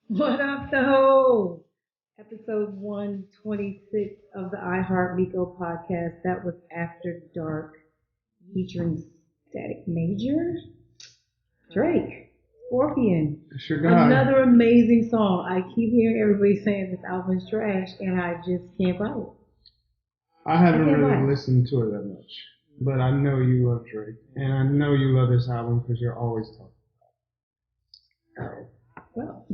What up, though? Episode 126 of the iHeartMikoPodcast. That was After Dark featuring Static Major, Drake, Scorpion. Sure God. Another amazing song. I keep hearing everybody saying this album is trash, and I just can't buy it. I haven't really listened to it that much, but I know you love Drake, and I know you love this album because you're always talking about it. Well,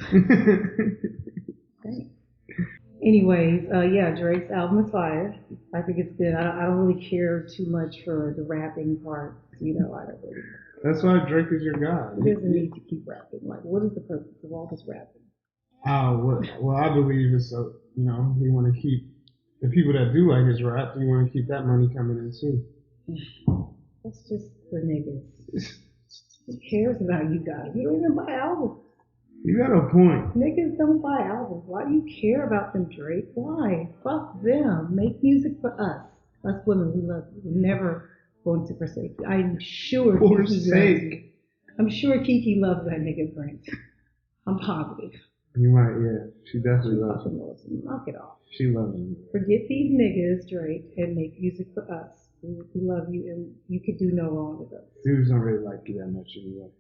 thanks. Anyways, yeah, Drake's album is fire. I think it's good. I don't really care too much for the rapping part. I don't really. That's why Drake is your guy. He doesn't need to keep rapping. Like, what is the purpose of all this rapping? Well, I believe it's you want to keep the people that do like his rap. You want to keep that money coming in too. That's just for niggas. Who cares about you guys? You don't even buy albums. You got a point. Niggas don't buy albums. Why do you care about them, Drake? Why? Fuck them. Make music for us. Us women, we love you. We're never going to forsake you. I'm sure Kiki loves you. I'm sure Kiki loves that nigga Brent. I'm positive. You might, yeah. She definitely loves him. Knock it off. She loves him. Forget these niggas, Drake, and make music for us. We love you, and you could do no wrong with us. Dudes don't really like you that much anyway.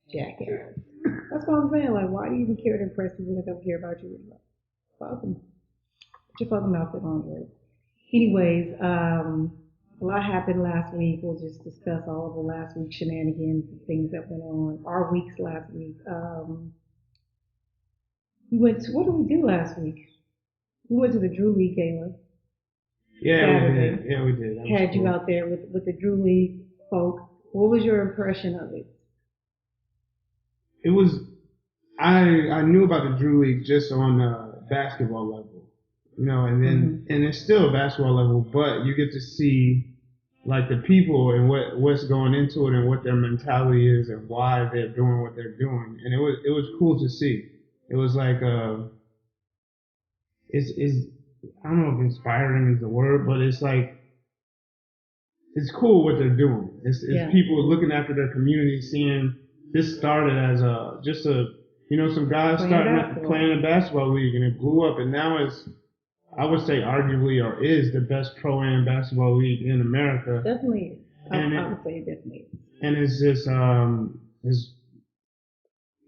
Jackass. That's what I'm saying. Like, why do you even care to impress people that don't care about you anymore? Fuck them. Put your fucking outfit on, Drake. Anyways, a lot happened last week. We'll just discuss all of the last week's shenanigans and things that went on. Our weeks last week. What did we do last week? We went to the Drew League Gala. Yeah, Saturday. We did. Yeah, we did. Had you out there with the Drew League folk. What was your impression of it? It was, I knew about the Drew League just on the basketball level, and then, and it's still a basketball level, but you get to see like the people and what's going into it and what their mentality is and why they're doing what they're doing. And it was cool to see. It was like, it's I don't know if inspiring is the word, but it's like, it's cool what they're doing. It's people looking after their community, seeing. This started as some guys starting playing a basketball league, and it blew up, and now it's, I would say, arguably or is the best pro-am basketball league in America. Definitely, I would say definitely. And it's just it's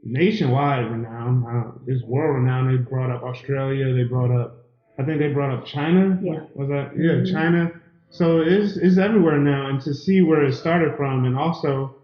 nationwide renowned. It's world renowned. They brought up Australia. I think they brought up China. Yeah. Was that? Yeah, China. So it's everywhere now, and to see where it started from, and also.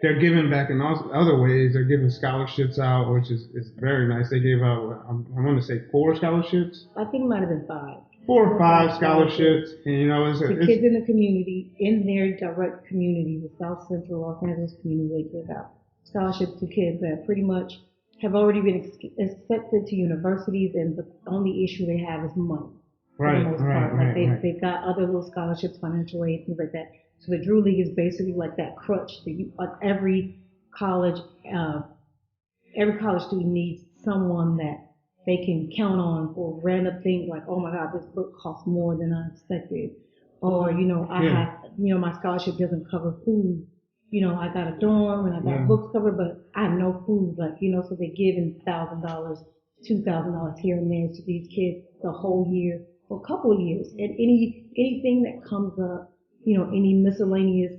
They're giving back in other ways. They're giving scholarships out, which is very nice. They gave out, I want to say 4 scholarships. I think it might have been 5. 4 or 5 scholarships. And, it's kids in the community, in their direct community, the South Central Los Angeles community, they give out scholarships to kids that pretty much have already been accepted to universities, and the only issue they have is money. Right, right. They've got other little scholarships, financial aid, things like that. So the Drew League is basically like that crutch that every college student needs someone that they can count on for random things like, oh my God, this book costs more than I expected. Or, my scholarship doesn't cover food. I got a dorm and I got books covered, but I have no food. So they give $1,000, $2,000 here and there to these kids the whole year for a couple of years. And anything that comes up, any miscellaneous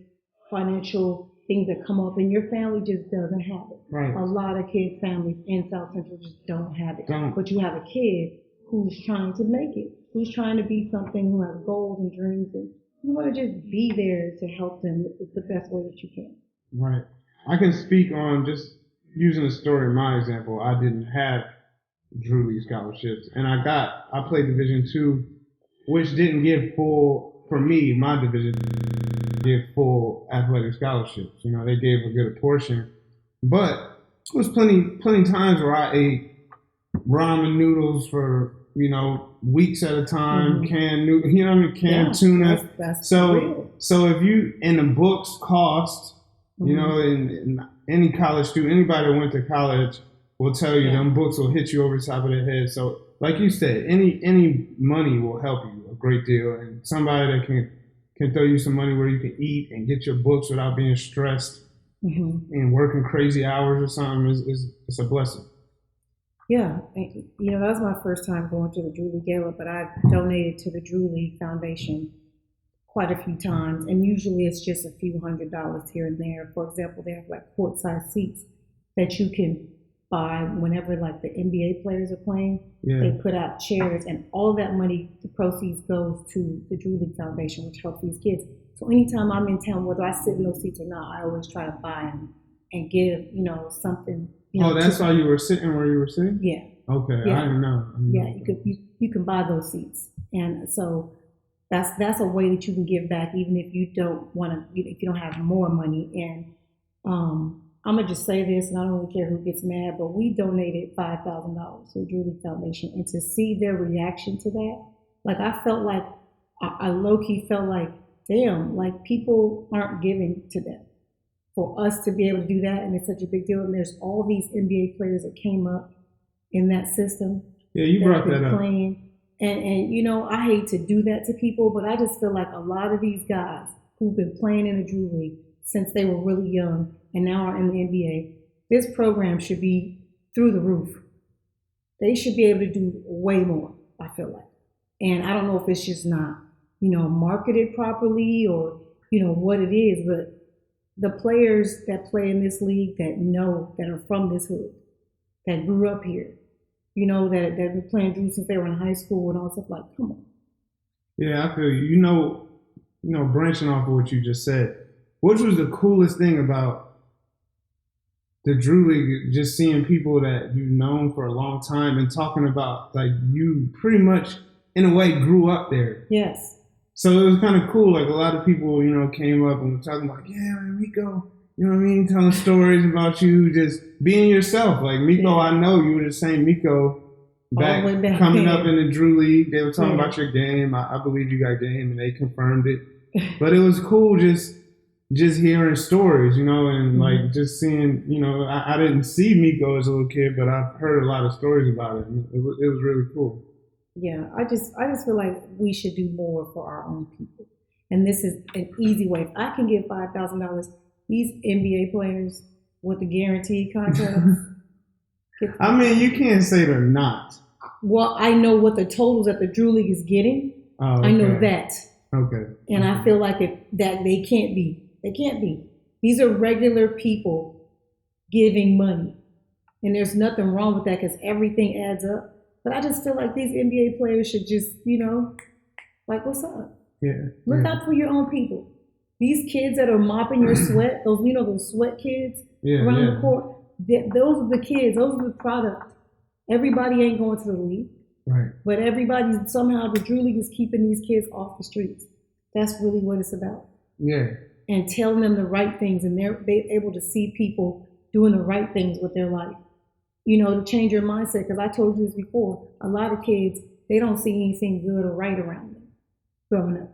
financial things that come up, and your family just doesn't have it. Right. A lot of kids' families in South Central just don't have it. But you have a kid who's trying to make it, who's trying to be something, who has goals and dreams, and you want to just be there to help them the best way that you can. Right. I can speak on just using a story in my example. I didn't have Drew League scholarships, and I played Division II, which didn't give full. For me, my division gave full athletic scholarships. They gave a good portion, but there was plenty times where I ate ramen noodles for weeks at a time, canned noodles, canned tuna. That's so real. So if you and the books cost, and any college student, anybody that went to college will tell you them books will hit you over the top of the head. So like you said, any money will help you a great deal, and somebody that can throw you some money where you can eat and get your books without being stressed and working crazy hours or something is it's a blessing. Yeah, that was my first time going to the Drew League Gala, but I donated to the Drew League Foundation quite a few times, and usually it's just a few $100s here and there. For example, they have like courtside seats that you can buy whenever like the NBA players are playing. Yeah. They put out chairs, and all of that money, the proceeds goes to the Drew League Foundation, which helps these kids. So anytime I'm in town, whether I sit in those seats or not, I always try to buy them and give, something. That's why you were sitting where you were sitting? Yeah. Okay, yeah. I didn't know. Yeah, you can buy those seats, and so that's a way that you can give back, even if you don't want to, if you don't have more money. And I'm gonna just say this, and I don't really care who gets mad, but we donated $5,000 to the Drew League Foundation, and to see their reaction to that, like I felt like I low key felt like, damn, like people aren't giving to them. For us to be able to do that, and it's such a big deal, and there's all these NBA players that came up in that system. Yeah, you brought that up. Playing. And I hate to do that to people, but I just feel like a lot of these guys who've been playing in the Drew League since they were really young and now are in the NBA, this program should be through the roof. They should be able to do way more, I feel like. And I don't know if it's just not, marketed properly or, what it is, but the players that play in this league that are from this hood, that grew up here, that have been playing Drew since they were in high school and all stuff, like, come on. Yeah, I feel you. Branching off of what you just said, which was the coolest thing about the Drew League, just seeing people that you've known for a long time and talking about, like, you pretty much, in a way, grew up there. Yes. So it was kind of cool. Like, a lot of people, came up and were talking about, yeah, Miko, telling stories about you, just being yourself. Like, Miko, yeah. I know you were the same Miko back coming up in the Drew League. They were talking about your game. I believe you got game, and they confirmed it. But it was cool just hearing stories, and like just seeing, I didn't see Miko as a little kid, but I've heard a lot of stories about it. And it was really cool. Yeah, I just feel like we should do more for our own people. And this is an easy way. If I can give $5,000, these NBA players with the guaranteed contracts. I mean, you can't say they're not. Well, I know what the totals that the Drew League is getting. Oh, okay. I know that. Okay. And I feel like that they can't be. They can't be. These are regular people giving money. And there's nothing wrong with that because everything adds up. But I just feel like these NBA players should just, like, what's up? Yeah. Look out for your own people. These kids that are mopping your sweat, those sweat kids around the court, those are the kids, those are the product. Everybody ain't going to the league. Right. But somehow the Drew League is keeping these kids off the streets. That's really what it's about. Yeah. And telling them the right things, and they're able to see people doing the right things with their life. To change your mindset, because I told you this before, a lot of kids, they don't see anything good or right around them growing up.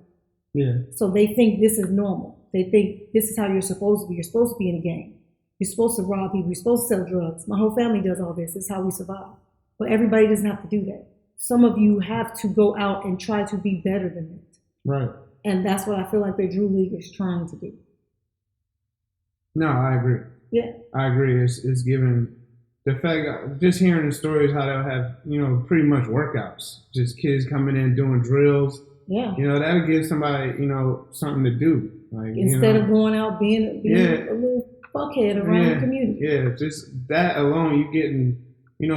Yeah. So they think this is normal. They think this is how you're supposed to be. You're supposed to be in a gang. You're supposed to rob people. You're supposed to sell drugs. My whole family does all this. This is how we survive. But everybody doesn't have to do that. Some of you have to go out and try to be better than that. Right. And that's what I feel like the Drew League is trying to do. No, I agree. Yeah. I agree. It's given the fact, just hearing the stories, how they'll have, pretty much workouts, just kids coming in doing drills. Yeah. That'll give somebody, something to do. Like, instead of going out being a little fuckhead around the community. Yeah, just that alone, you getting,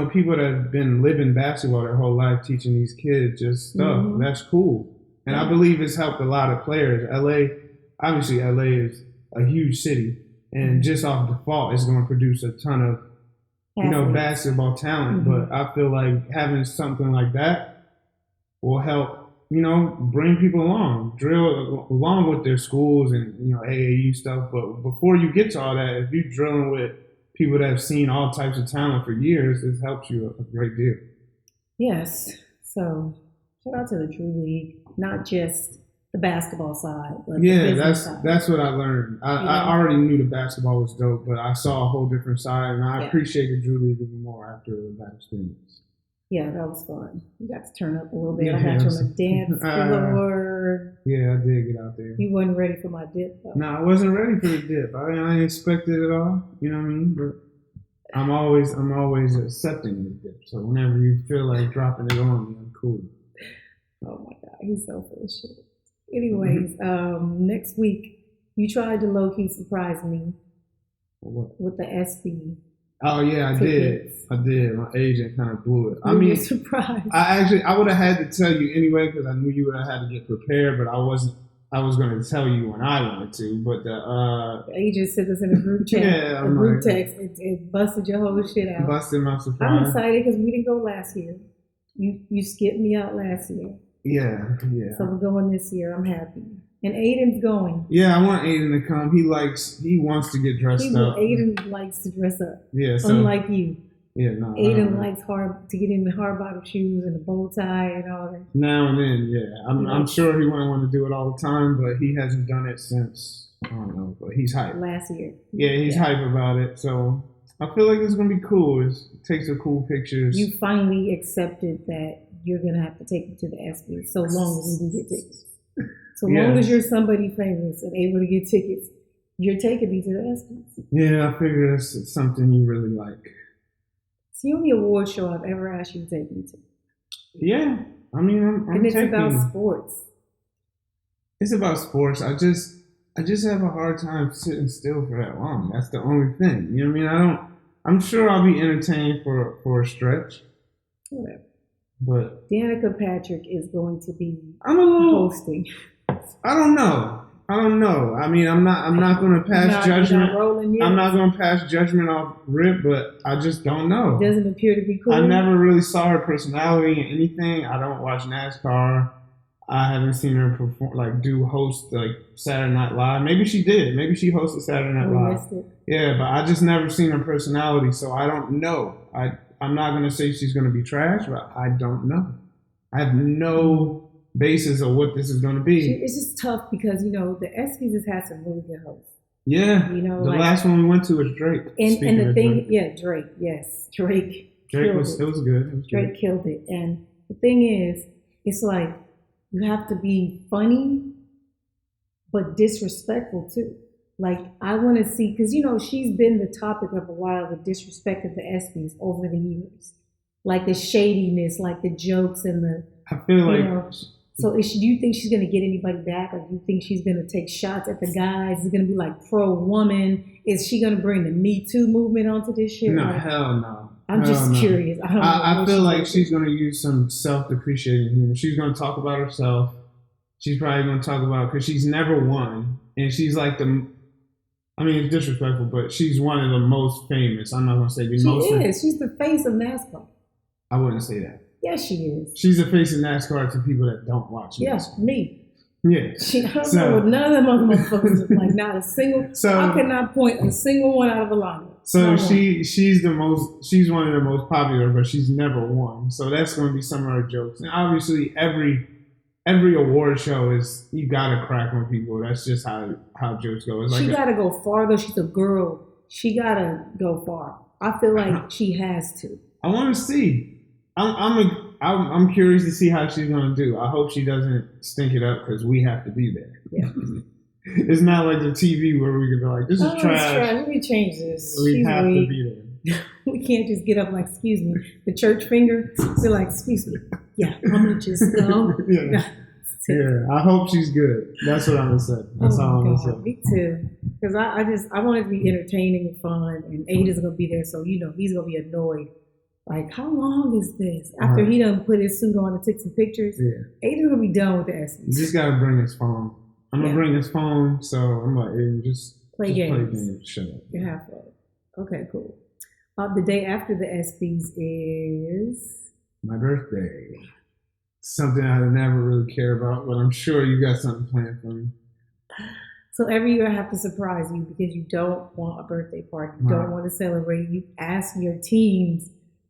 people that have been living basketball their whole life, teaching these kids just stuff. Mm-hmm. That's cool. And I believe it's helped a lot of players. Obviously LA is a huge city, and just off default, it's going to produce a ton of basketball talent. Mm-hmm. But I feel like having something like that will help, bring people along, drill along with their schools and, AAU stuff. But before you get to all that, if you're drilling with people that have seen all types of talent for years, it helps you a great deal. Yes. So shout out to the Drew League, not just the basketball side, but the business side. That's what I learned. I already knew the basketball was dope, but I saw a whole different side, and I appreciate the Drew League even more after that experience. Yeah, that was fun. We got to turn up a little bit. I got you on the dance floor. Yeah, I did get out there. You wasn't ready for my dip, though. No, I wasn't ready for the dip. I didn't expect it at all. You know what I mean? But I'm always accepting the dip. So whenever you feel like dropping it on me, I'm cool. Oh my God, he's so full of shit. Anyways, next week you tried to low key surprise me with the ESPY. Oh yeah, I tickets. did. My agent kind of blew it. I mean, surprised. I would have had to tell you anyway because I knew you would have had to get prepared, but I was going to tell you when I wanted to. But the agent sent us in a group chat, a group text. It busted your whole shit out. Busted my surprise. I'm excited because we didn't go last year. You skipped me out last year. Yeah. So we're going this year. I'm happy. And Aiden's going. Yeah, I want Aiden to come. He wants to get dressed up. Aiden likes to dress up. Yeah, so, unlike you. Yeah, no. Aiden likes to get in the hard bottom shoes and the bow tie and all that. Now and then, yeah. I'm sure he wouldn't want to do it all the time, but he hasn't done it since, I don't know, but he's hyped. Last year. Yeah, he's hype about it. So I feel like it's going to be cool. Take some cool pictures. You finally accepted that you're going to have to take me to the ESPYs so long as we can get tickets. So long as you're somebody famous and able to get tickets, you're taking me to the ESPYs. Yeah, I figure it's something you really like. It's the only award show I've ever asked you to take me to. Yeah, I mean, I'm and it's taking, about sports. It's about sports. I just have a hard time sitting still for that long. That's the only thing. You know what I mean? I'm sure I'll be entertained for a stretch. Whatever. But Danica Patrick is going to be hosting. I don't know. I mean, I'm not going to pass judgment. I'm not going to pass judgment off rip, but I just don't know. It doesn't appear to be cool. I never really saw her personality in anything. I don't watch NASCAR. I haven't seen her host Saturday Night Live. Maybe she did. Maybe she hosted Saturday Night Live. Yeah, but I just never seen her personality, so I don't know. I'm not going to say she's going to be trash, but I don't know. I have no basis of what this is going to be. It's just tough because, the ESPYs has had some really good hosts. Yeah. The last one we went to was Drake. And the thing, Drake, yes. Drake was good. Drake killed it. And the thing is, it's like you have to be funny, but disrespectful too. Like, I want to see, because, she's been the topic of a while, the disrespect of the ESPYs over the years. Like the shadiness, like the jokes and the... I feel like... So do you think she's going to get anybody back? Or do you think she's going to take shots at the guys? Is it going to be like pro-woman? Is she going to bring the Me Too movement onto this shit? No, hell no. I'm just curious. I feel like she's going to use some self-depreciating humor. She's going to talk about herself. She's probably going to talk about... Because she's never won. And she's like the... I mean, it's disrespectful, but she's one of the most famous. I'm not going to say the most. She is. She's the face of NASCAR. I wouldn't say that. Yes, she is. She's the face of NASCAR to people that don't watch NASCAR. Yes, me. Yeah. I don't know what none of them other motherfuckers like. Not a single. I cannot point a single one out of a lineup. So she's one of the most popular, but she's never won. So that's going to be some of her jokes. And obviously, every award show is you gotta crack on people. That's just how jokes go. She gotta go farther. She's a girl. She gotta go far. I feel like she has to. I want to see. I'm curious to see how she's gonna do. I hope she doesn't stink it up because we have to be there. Yeah. It's not like the TV where we can be like, "This is trash. Let me change this." We have to be there. We can't just get up like, "Excuse me," the church finger. We're like, "Excuse me." Yeah, I'm gonna just go. Yeah, I hope she's good. That's what I'm gonna say. That's all I'm gonna say. Me too. Because I want it to be entertaining and fun, and Aiden's gonna be there, so he's gonna be annoyed. Like, how long is this? After he done put his suit on and took some pictures, Aiden's gonna be done with the ESPYs. You just gotta bring his phone. I'm gonna bring his phone, so I'm like, Aiden, just play games. Shut up. You have fun. Okay, cool. The day after the ESPYs is my birthday. Something I never really care about, but I'm sure you got something planned for me. So every year I have to surprise you because you don't want a birthday party. You don't want to celebrate. You ask your teams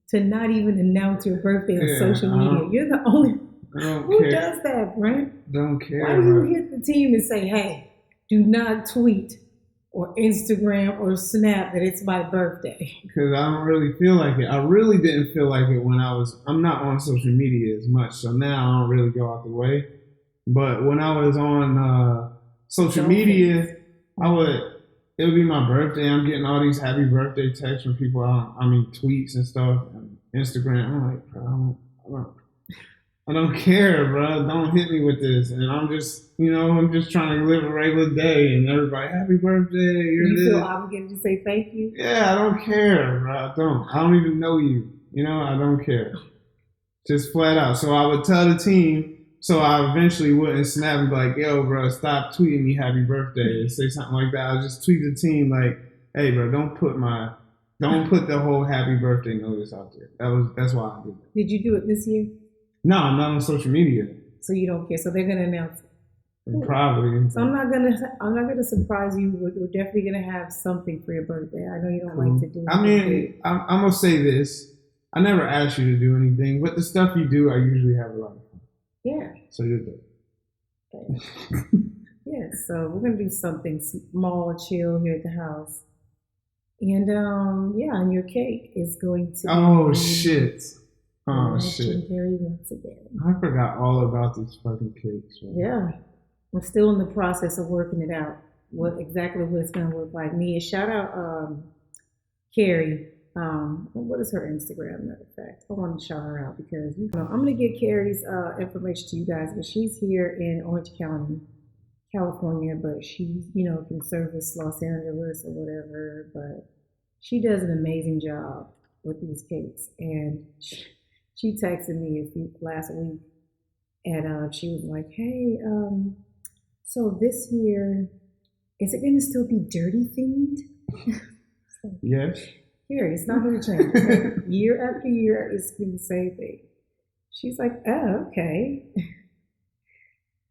to not even announce your birthday on social media. You're the only who does that, Brent? Don't care. Why do you hit the team and say, "Hey, do not tweet or Instagram or Snap that it's my birthday. Because I don't really feel like it. I really didn't feel like it when I'm not on social media as much, so now I don't really go out the way. But when I was on social media, it would be my birthday. I'm getting all these happy birthday texts from people. Tweets and stuff, and Instagram. I'm like, bro, I don't care, bro. Don't hit me with this. And I'm just trying to live a regular day. And everybody, happy birthday. You feel obligated to say thank you? Yeah, I don't care, bro. I don't even know you. I don't care. Just flat out. So I would tell the team. So I eventually wouldn't snap and be like, yo, bro, stop tweeting me happy birthday and say something like that. I'll just tweet the team like, hey, bro, don't put the whole happy birthday notice out there. That's why I did that. Did you do it this year? No, I'm not on social media. So you don't care. So they're gonna announce it. Probably. So I'm not gonna surprise you. We're definitely gonna have something for your birthday. I know you don't like to do it. I'm gonna say this. I never asked you to do anything, but the stuff you do, I usually have a lot of fun. Yeah. So you're good. Okay. Yeah. So we're gonna do something small, chill here at the house, and and your cake is going to. Oh shit. Oh shit! Legendary once again. I forgot all about these fucking cakes. Man. Yeah, I'm still in the process of working it out. What it's gonna look like. Mia, shout out Carrie. What is her Instagram? Matter of fact, I want to shout her out because I'm gonna get Carrie's information to you guys. But she's here in Orange County, California, but she's can service Los Angeles or whatever. But she does an amazing job with these cakes, and she texted me last week, and she was like, "Hey, so this year, is it going to still be dirty themed?" Yes. Here, it's not going to change. Like, year after year, it's been the same thing. She's like, "Oh, okay."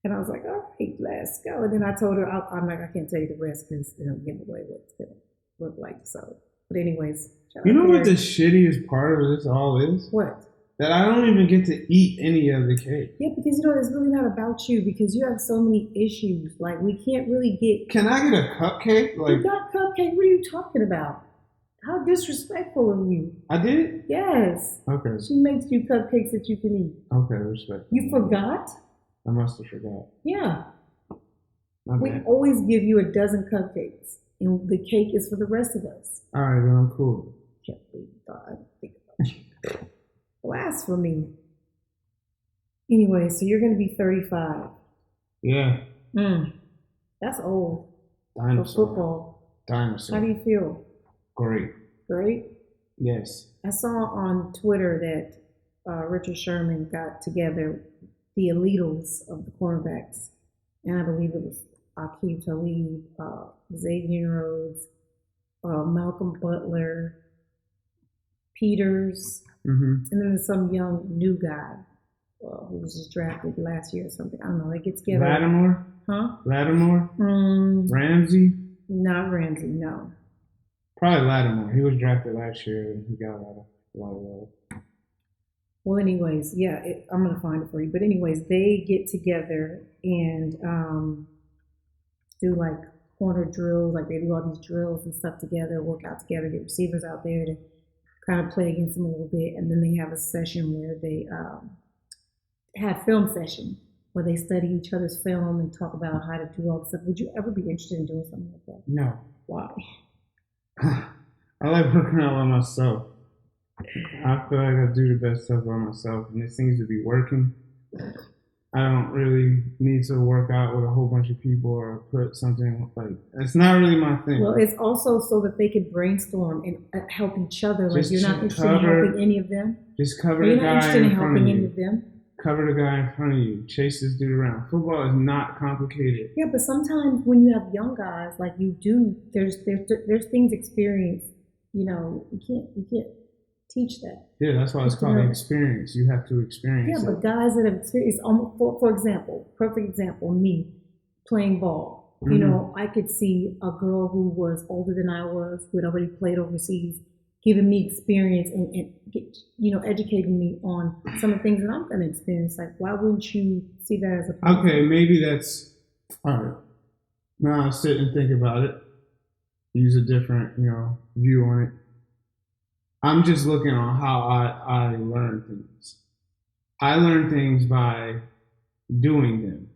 And I was like, "All right, let's go." And then I told her, I'm like, I can't tell you the rest because give away what it's going to look like. So, but anyways. You know what the shittiest part of this all is? What? That I don't even get to eat any of the cake. Yeah, because it's really not about you because you have so many issues. Like we can't really get. Can I get a cupcake? You got cupcake? What are you talking about? How disrespectful of you! I did? Yes. Okay. She makes you cupcakes that you can eat. Okay, respect. You forgot? I must have forgot. Yeah. We always give you a dozen cupcakes, and the cake is for the rest of us. All right, then I'm cool. Can't believe I think about you. Blasphemy. Anyway, so you're going to be 35. Yeah. That's old. Dinosaur. For football. Dinosaur. How do you feel? Great. Great? Yes. I saw on Twitter that Richard Sherman got together the elitals of the cornerbacks. And I believe it was Aqib Talib, Xavier Rhodes, Malcolm Butler, Peters, and then there's some young new guy who was just drafted last year or something. I don't know. They get together. Lattimore? Huh? Lattimore? Ramsey? Not Ramsey, no. Probably Lattimore. He was drafted last year and he got a lot of love. Well, anyways, yeah, I'm going to find it for you. But anyways, they get together and do like corner drills, like they do all these drills and stuff together, work out together, get receivers out there to kind of play against them a little bit. And then they have a session where they have film session where they study each other's film and talk about how to do all the stuff. Would you ever be interested in doing something like that? No. Why? I like working out by myself. I feel like I do the best stuff by myself, and it seems to be working. I don't really need to work out with a whole bunch of people or put something like, it's not really my thing. Well, it's also so that they can brainstorm and help each other. Like, you're not interested in helping any of them? Just cover the guy in front of you. Them? Cover the guy in front of you. Chase this dude around. Football is not complicated. Yeah, but sometimes when you have young guys like you do, there's things experienced. You can't teach that. Yeah, that's why it's called experience. You have to experience it. Yeah, but guys that have experienced, for example, perfect example, me playing ball. Mm-hmm. I could see a girl who was older than I was, who had already played overseas, giving me experience and educating me on some of the things that I'm going to experience. Like, why wouldn't you see that as a positive? Okay, maybe that's all right. Now I sit and think about it. use a different, view on it. I'm just looking on how I learn things. I learn things by doing them.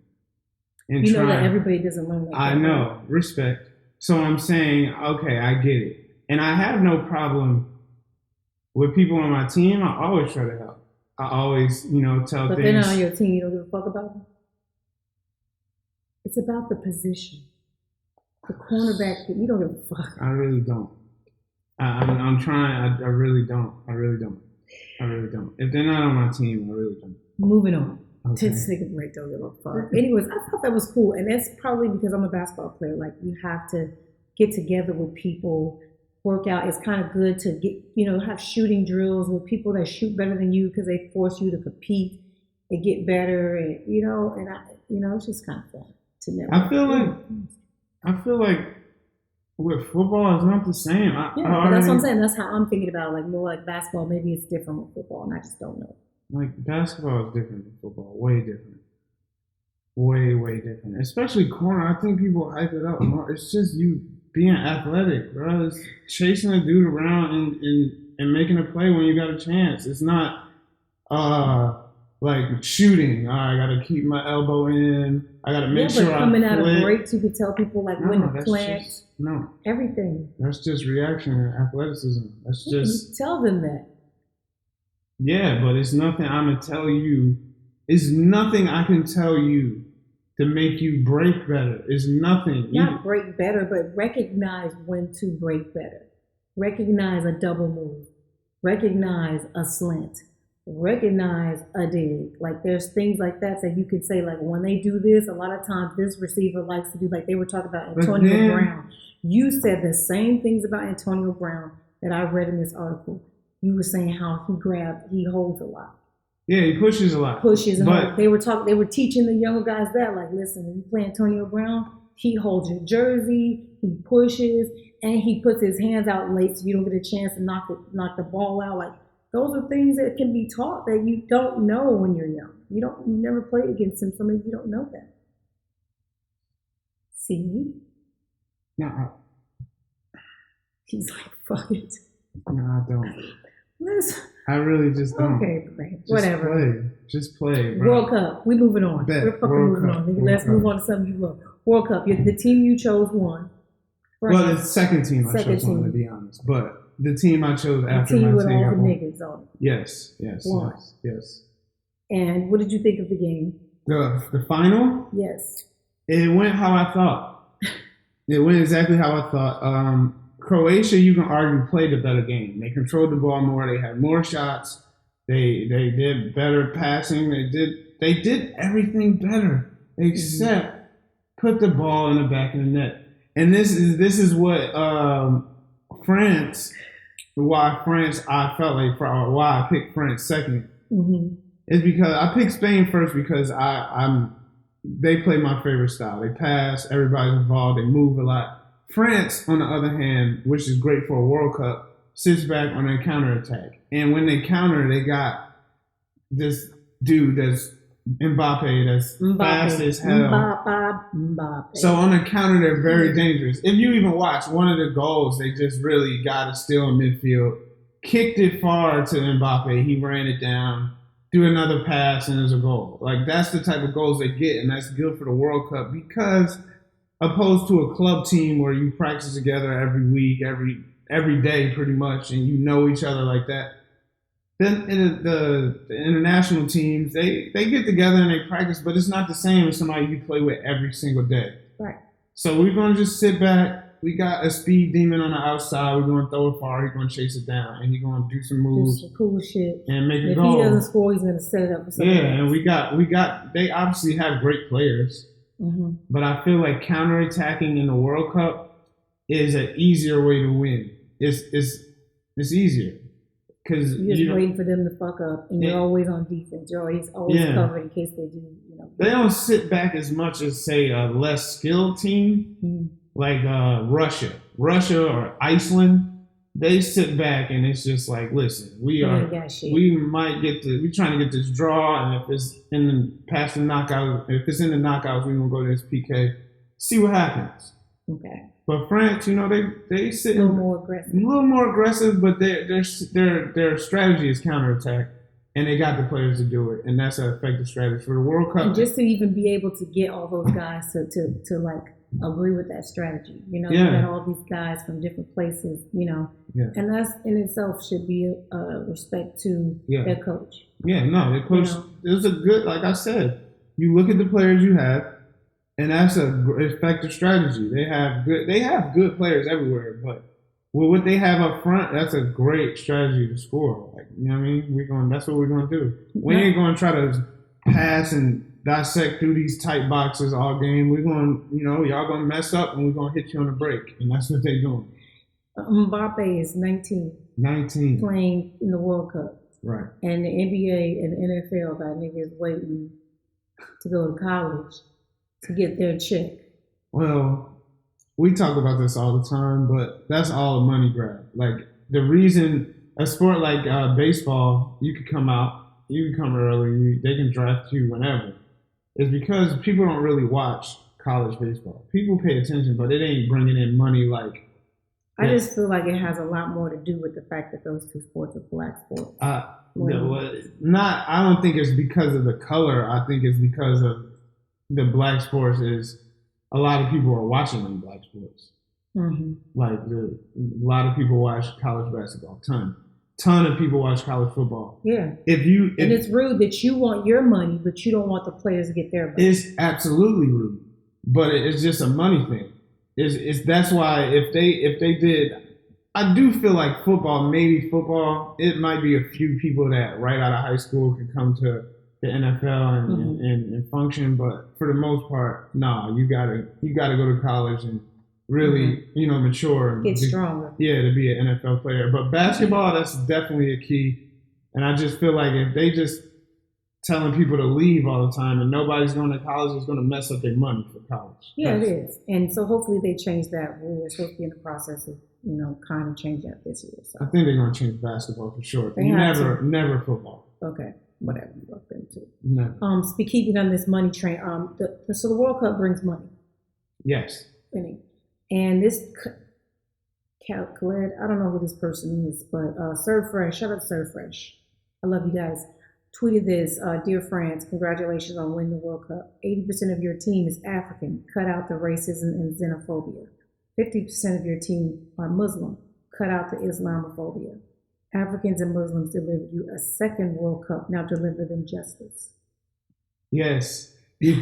And you know that everybody doesn't learn like that. I know, respect. So I'm saying, okay, I get it. And I have no problem with people on my team. I always try to help. I always, tell things. But they're not on your team, you don't give a fuck about them? It's about the position. The cornerback, you don't give a fuck. I really don't. I'm trying. I really don't. I really don't. If they're not on my team, I really don't. Moving on. Okay. Just take a break, don't give a fuck. Anyways, I thought that was cool. And that's probably because I'm a basketball player. Like, you have to get together with people, work out. It's kind of good to get, have shooting drills with people that shoot better than you because they force you to compete and get better. And, it's just kind of fun to never. I feel like with football, it's not the same. But that's what I'm saying. That's how I'm thinking about it. Like, more like basketball. Maybe it's different with football, and I just don't know. Like, basketball is different than football. Way different. Way, way different. Especially corner. I think people hype it up more. It's just you being athletic, bro. It's chasing a dude around and making a play when you got a chance. It's not like shooting. I got to keep my elbow in. I got to make sure I'm coming out of breaks, you could tell people when to plant. Everything. That's just reaction and athleticism. That's just. You tell them that. Yeah, but it's nothing I'm going to tell you. It's nothing I can tell you to make you break better. It's nothing. Not break better, but recognize when to break better. Recognize a double move. Recognize a slant. Recognize a dig. Like, there's things like that you could say, like, when they do this, a lot of times this receiver likes to do, like they were talking about Antonio Brown. You said the same things about Antonio Brown that I read in this article. You were saying how he holds a lot. Yeah, he pushes a lot. But they were teaching the younger guys that, like, listen, when you play Antonio Brown, he holds your jersey, he pushes, and he puts his hands out late so you don't get a chance to knock the ball out. Like, those are things that can be taught that you don't know when you're young. You never played against him, so maybe you don't know that. See? No. He's like, fuck it. No, I don't. Listen. I really just don't. Okay, Brent. Whatever. Just play, bro. World Cup. We moving on. We're fucking moving on. Let's move on to something you love. World Cup. The team you chose won. Right. Well, the second team I chose won, to be honest. But the team I chose after my team with all the niggas on it. Yes. And what did you think of the game? The final? Yes. It went how I thought. It went exactly how I thought. Croatia, you can argue, played a better game. They controlled the ball more. They had more shots. They did better passing. They did everything better except put the ball in the back of the net. And this is what France. Why I picked France second is because I picked Spain first because they play my favorite style. They pass. Everybody's involved. They move a lot. France, on the other hand, which is great for a World Cup, sits back on their counterattack. And when they counter, they got this dude that's Mbappe that's fast as hell. Mbappe. So on the counter, they're very dangerous. If you even watch one of the goals, they just really got a steal in midfield, kicked it far to Mbappe. He ran it down, threw another pass, and there's a goal. Like, that's the type of goals they get, and that's good for the World Cup because opposed to a club team where you practice together every week, every day pretty much, and you know each other like that. Then the international teams, they get together and they practice, but it's not the same as somebody you play with every single day. Right. So we're going to just sit back. We got a speed demon on the outside. We're going to throw it far. He's going to chase it down, and he's going to do some moves. Do some cool shit. And make it go. If he doesn't score, he's going to set it up for something else. And we got. They obviously have great players. Mm-hmm. But I feel like counterattacking in the World Cup is an easier way to win. It's easier because you're just waiting for them to fuck up, and you're always on defense. You're always covered in case they do. They don't sit back as much as say a less skilled team like Russia or Iceland. They sit back and it's just like, listen, we're trying to get this draw, and if it's past the knockout, if it's in the knockouts, we're gonna go to this PK, see what happens. Okay. But France, they sit a little more aggressive. A little more aggressive, but their strategy is counterattack, and they got the players to do it, and that's an effective strategy for the World Cup. And just to even be able to get all those guys to like agree with that strategy, you got all these guys from different places, and that's in itself should be a respect to their coach. Yeah, no, their coach is a good, like I said, you look at the players you have, and that's a effective strategy. They have good players everywhere, but with what they have up front, that's a great strategy to score. Like, you know what I mean? That's what we're going to do. We ain't going to try to pass and dissect through these tight boxes all game. We're going, y'all going to mess up and we're going to hit you on the break. And that's what they're doing. Mbappe is 19. Playing in the World Cup. Right. And the NBA and the NFL got niggas waiting to go to college to get their check. Well, we talk about this all the time, but that's all a money grab. Like, the reason a sport like baseball, you could come early, they can draft you whenever, is because people don't really watch college baseball. People pay attention, but it ain't bringing in money like. I just feel like it has a lot more to do with the fact that those two sports are black sports. I don't think it's because of the color. I think it's because of the black sports is a lot of people are watching them black sports. Mm-hmm. Like a lot of people watch college basketball, ton of people watch college football. Yeah. And it's rude that you want your money, but you don't want the players to get their money. It's absolutely rude, but it's just a money thing. That's why if they did, I do feel like football, it might be a few people that right out of high school can come to the NFL and function, but for the most part, you gotta go to college and really, mature and get stronger. Yeah, to be an NFL player. But basketball, that's definitely a key. And I just feel like if they just telling people to leave all the time and nobody's going to college, it's going to mess up their money for college. Yeah, it is. And so hopefully they change that rule. We're supposed to be in the process of, kind of change that this year. So. I think they're going to change basketball for sure. Never football. Okay, whatever you look into. Never. Keeping on this money train, so the World Cup brings money. Yes. And this Khaled, I don't know who this person is, but Serve Fresh, shout out to Serve Fresh. I love you guys. Tweeted this, dear France, congratulations on winning the World Cup. 80% of your team is African. Cut out the racism and xenophobia. 50% of your team are Muslim. Cut out the Islamophobia. Africans and Muslims delivered you a second World Cup. Now deliver them justice. Yes. I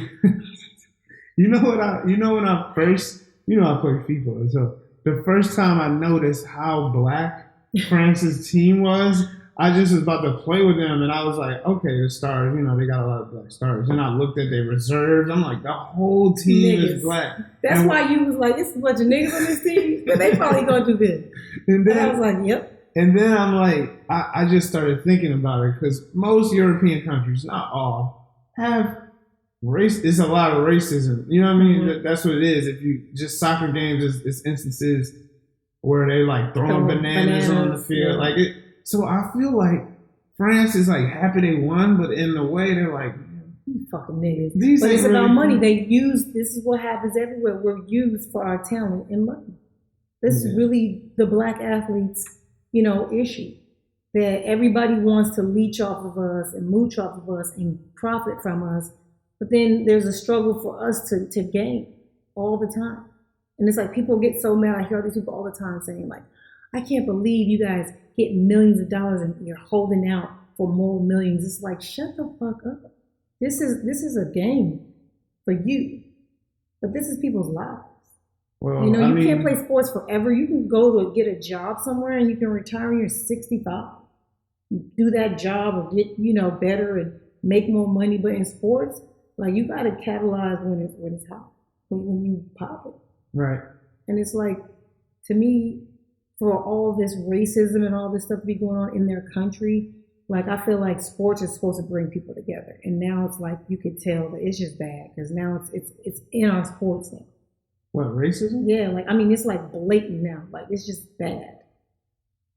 play FIFA. So the first time I noticed how black France's team was, I just was about to play with them, and I was like, okay, the stars, they got a lot of black stars. And I looked at their reserves. I'm like, the whole team is black. That's why you was like, it's a bunch of niggas on this team, but they probably going to do good. And I was like, yep. And then I'm like, I just started thinking about it, because most European countries, not all, have race. It's a lot of racism. You know what I mean? Mm-hmm. That's what it is. If you just soccer games, it's instances where they like throwing bananas on the field. Yeah. Like it. So I feel like France is like happy they won, but in a way they're like, you fucking niggas. But it's about money. This is what happens everywhere. We're used for our talent and money. This is really the black athletes, issue. That everybody wants to leech off of us and mooch off of us and profit from us. But then there's a struggle for us to gain all the time. And it's like people get so mad. I hear all these people all the time saying like, I can't believe you guys get millions of dollars and you're holding out for more millions. It's like, shut the fuck up. This is a game for you, but this is people's lives. Well, you can't play sports forever. You can go to get a job somewhere and you can retire when you're 65. Do that job or get, better and make more money. But in sports, like you got to capitalize when it's hot, when you pop it. Right. And it's like, to me, for all this racism and all this stuff to be going on in their country, like I feel like sports is supposed to bring people together, and now it's like you could tell that it's just bad because now it's in our sports now. What, racism? Yeah, it's like blatant now. Like it's just bad.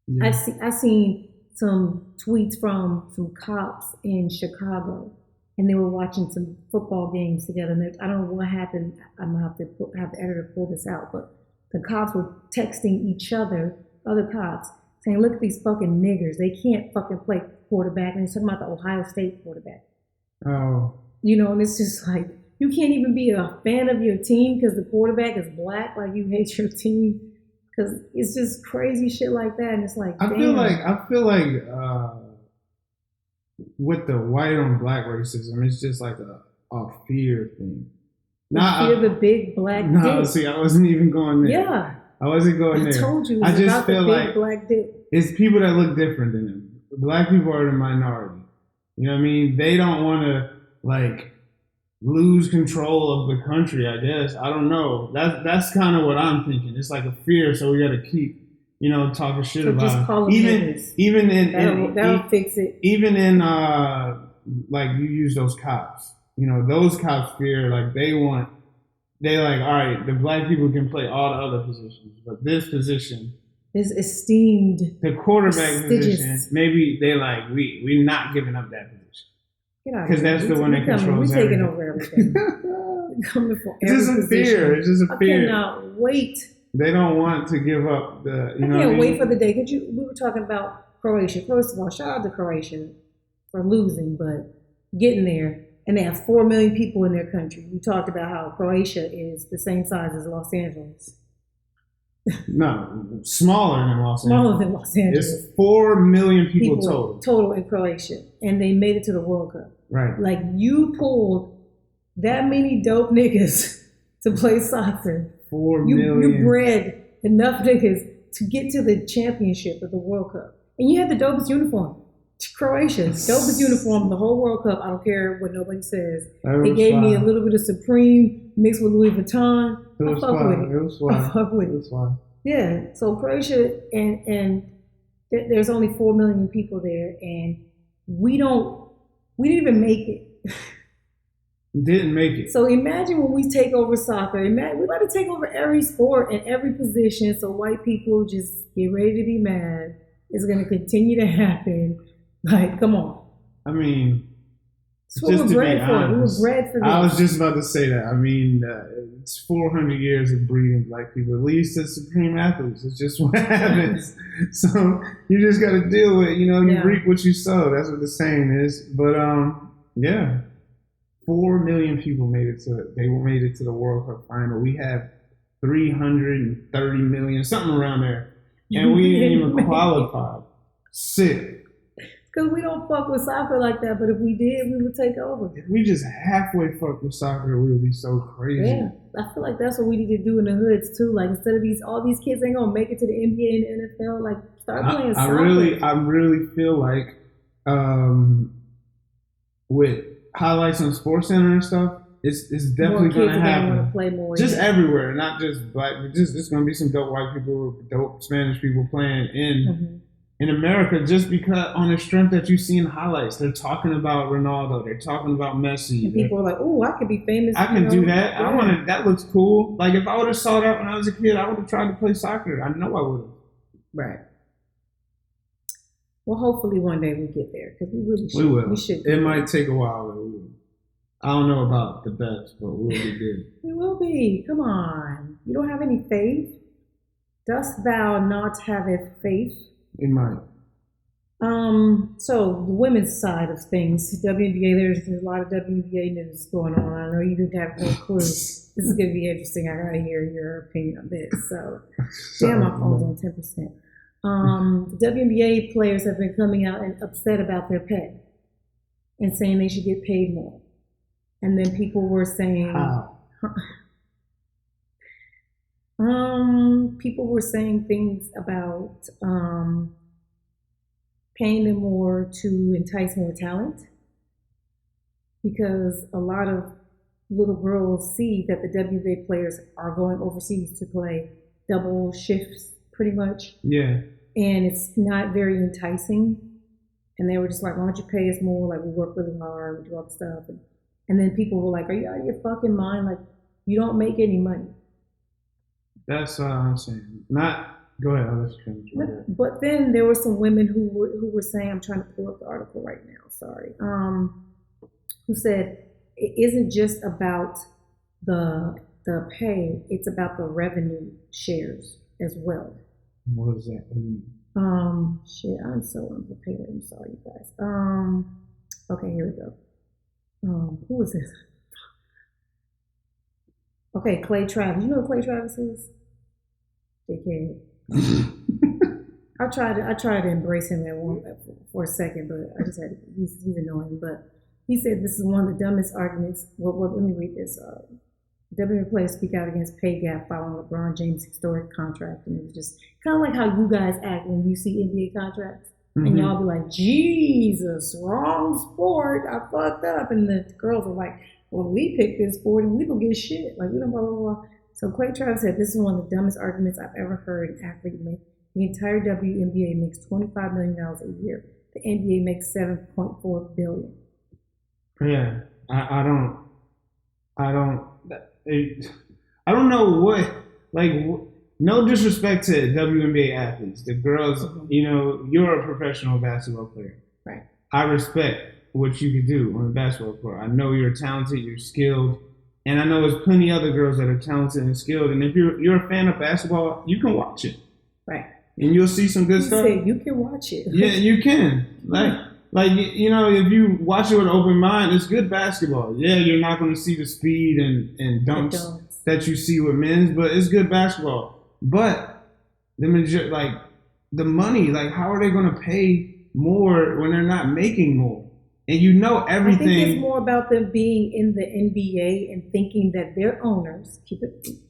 Yeah. I seen some tweets from some cops in Chicago, and they were watching some football games together. And I don't know what happened. I'm gonna have to have the editor pull this out, but the cops were texting each other, other cops, saying, look at these fucking niggers. They can't fucking play quarterback. And he's talking about the Ohio State quarterback. Oh. You know, and it's just like, you can't even be a fan of your team because the quarterback is black, like you hate your team. Because it's just crazy shit like that. And it's like, I feel like with the white on black racism, it's just like a fear thing. Fear the big black dick. No, see, I wasn't even going there. Yeah. I wasn't going there. I told you, I just feel the big like black dick. It's people that look different than them. Black people are the minority. You know what I mean? They don't want to, like, lose control of the country, I guess. I don't know. That's kind of what I'm thinking. It's like a fear, so we got to keep, talking shit so about just call them even in that'll fix it. Even in like you use those cops. Those cops fear, like they like, all right, the black people can play all the other positions, but this position is esteemed. The quarterback position, maybe they like, we're not giving up that position. Because that's the one that controls everything. We're taking over everything. Coming for it's just a fear. It's just a fear. I cannot wait. They don't want to give up the. I can't wait for the day. We were talking about Croatia. First of all, shout out to Croatia for losing, but getting there. And they have 4 million people in their country. We talked about how Croatia is the same size as Los Angeles. No, smaller than Los Angeles. Smaller than Los Angeles. It's 4 million people total. Total in Croatia. And they made it to the World Cup. Right. Like, you pulled that many dope niggas to play soccer. 4 million. You bred enough niggas to get to the championship of the World Cup. And you had the dopest uniform. Croatia, dopest uniform the whole World Cup. I don't care what nobody says. They gave me a little bit of Supreme mixed with Louis Vuitton. I fuck with it. It was fun. I fuck with it. It was fun. Yeah. So Croatia, and there's only 4 million people there, and we didn't even make it. Didn't make it. So imagine when we take over soccer. We're about to take over every sport and every position. So white people just get ready to be mad. It's going to continue to happen. Like, come on. I mean, it's what we're bred for. We were bred for this. I was just about to say that. I mean, it's 400 years of breeding black people. It leads to supreme athletes. It's just what happens. So you just got to deal with it. You reap what you sow. That's what the saying is. But yeah, 4 million people made it to the World Cup final. We have 330 million, something around there, and we didn't even qualify. Sick. Because we don't fuck with soccer like that, but if we did, we would take over. If we just halfway fuck with soccer, we would be so crazy. Yeah, I feel like that's what we need to do in the hoods too. Like, instead of all these kids ain't gonna make it to the NBA and the NFL, like, start playing soccer. I really feel like with highlights on SportsCenter and stuff, it's definitely going to happen. Want to play more. Just everywhere, not just black. There's going to be some dope white people, dope Spanish people playing in America, just because on the strength that you see in highlights. They're talking about Ronaldo. They're talking about Messi. And people are like, "Oh, I could be famous. I can do that. Yeah. I want to. That looks cool. Like, if I would have saw that when I was a kid, I would have tried to play soccer. I know I would have. Right. Well, hopefully one day we get there, because we really should. We will. We should. It might take a while, but we will. I don't know about the best, but we'll be good. We will be. Come on. You don't have any faith? Dost thou not have faith? It might. So the women's side of things, WNBA, there's a lot of WNBA news going on. I know you didn't have no clue. This is going to be interesting. I got to hear your opinion on this. So, damn, my phone's on 10%. The WNBA players have been coming out and upset about their pay and saying they should get paid more. And then people were saying, people were saying things about paying them more to entice more talent, because a lot of little girls see that the WNBA players are going overseas to play double shifts pretty much. Yeah. And it's not very enticing. And they were just like, why don't you pay us more? Like, we work really hard, we do all the stuff. And then people were like, are you out of your fucking mind? Like, you don't make any money. That's what I'm saying. Go ahead, I'll let you finish. But then there were some women who were saying, I'm trying to pull up the article right now, sorry, who said it isn't just about the the pay, it's about the revenue shares as well. What does that mean? Shit, I'm so unprepared. I'm sorry, you guys. Okay, here we go. Who is this? Okay, Clay Travis. You know who Clay Travis is? Dickhead. I tried to embrace him for a second, but I just had he's annoying. But he said this is one of the dumbest arguments. Well, let me read this. WNBA players speak out against pay gap following LeBron James' historic contract, and it was just kind of like how you guys act when you see NBA contracts, and y'all be like, "Jesus, wrong sport, I fucked up," and the girls are like, "Well, we picked this sport and we don't get shit, like we don't blah blah blah." So Clay Travis said, "This is one of the dumbest arguments I've ever heard an athlete make. The entire WNBA makes $25 million a year. The NBA makes $7.4 billion." Yeah, I don't know what, like, no disrespect to WNBA athletes. The girls, you know, you're a professional basketball player. Right. I respect what you can do on the basketball court. I know you're talented, you're skilled, and I know there's plenty of other girls that are talented and skilled. And if you're a fan of basketball, you can watch it. Right. And you'll see some good stuff. Said you can watch it. Yeah, you can. Like, you know, if you watch it with an open mind, it's good basketball. Yeah, you're not going to see the speed and dunks that you see with men's, but it's good basketball. But the money, like, how are they going to pay more when they're not making more? And you know everything. I think it's more about them being in the NBA and thinking that their owners,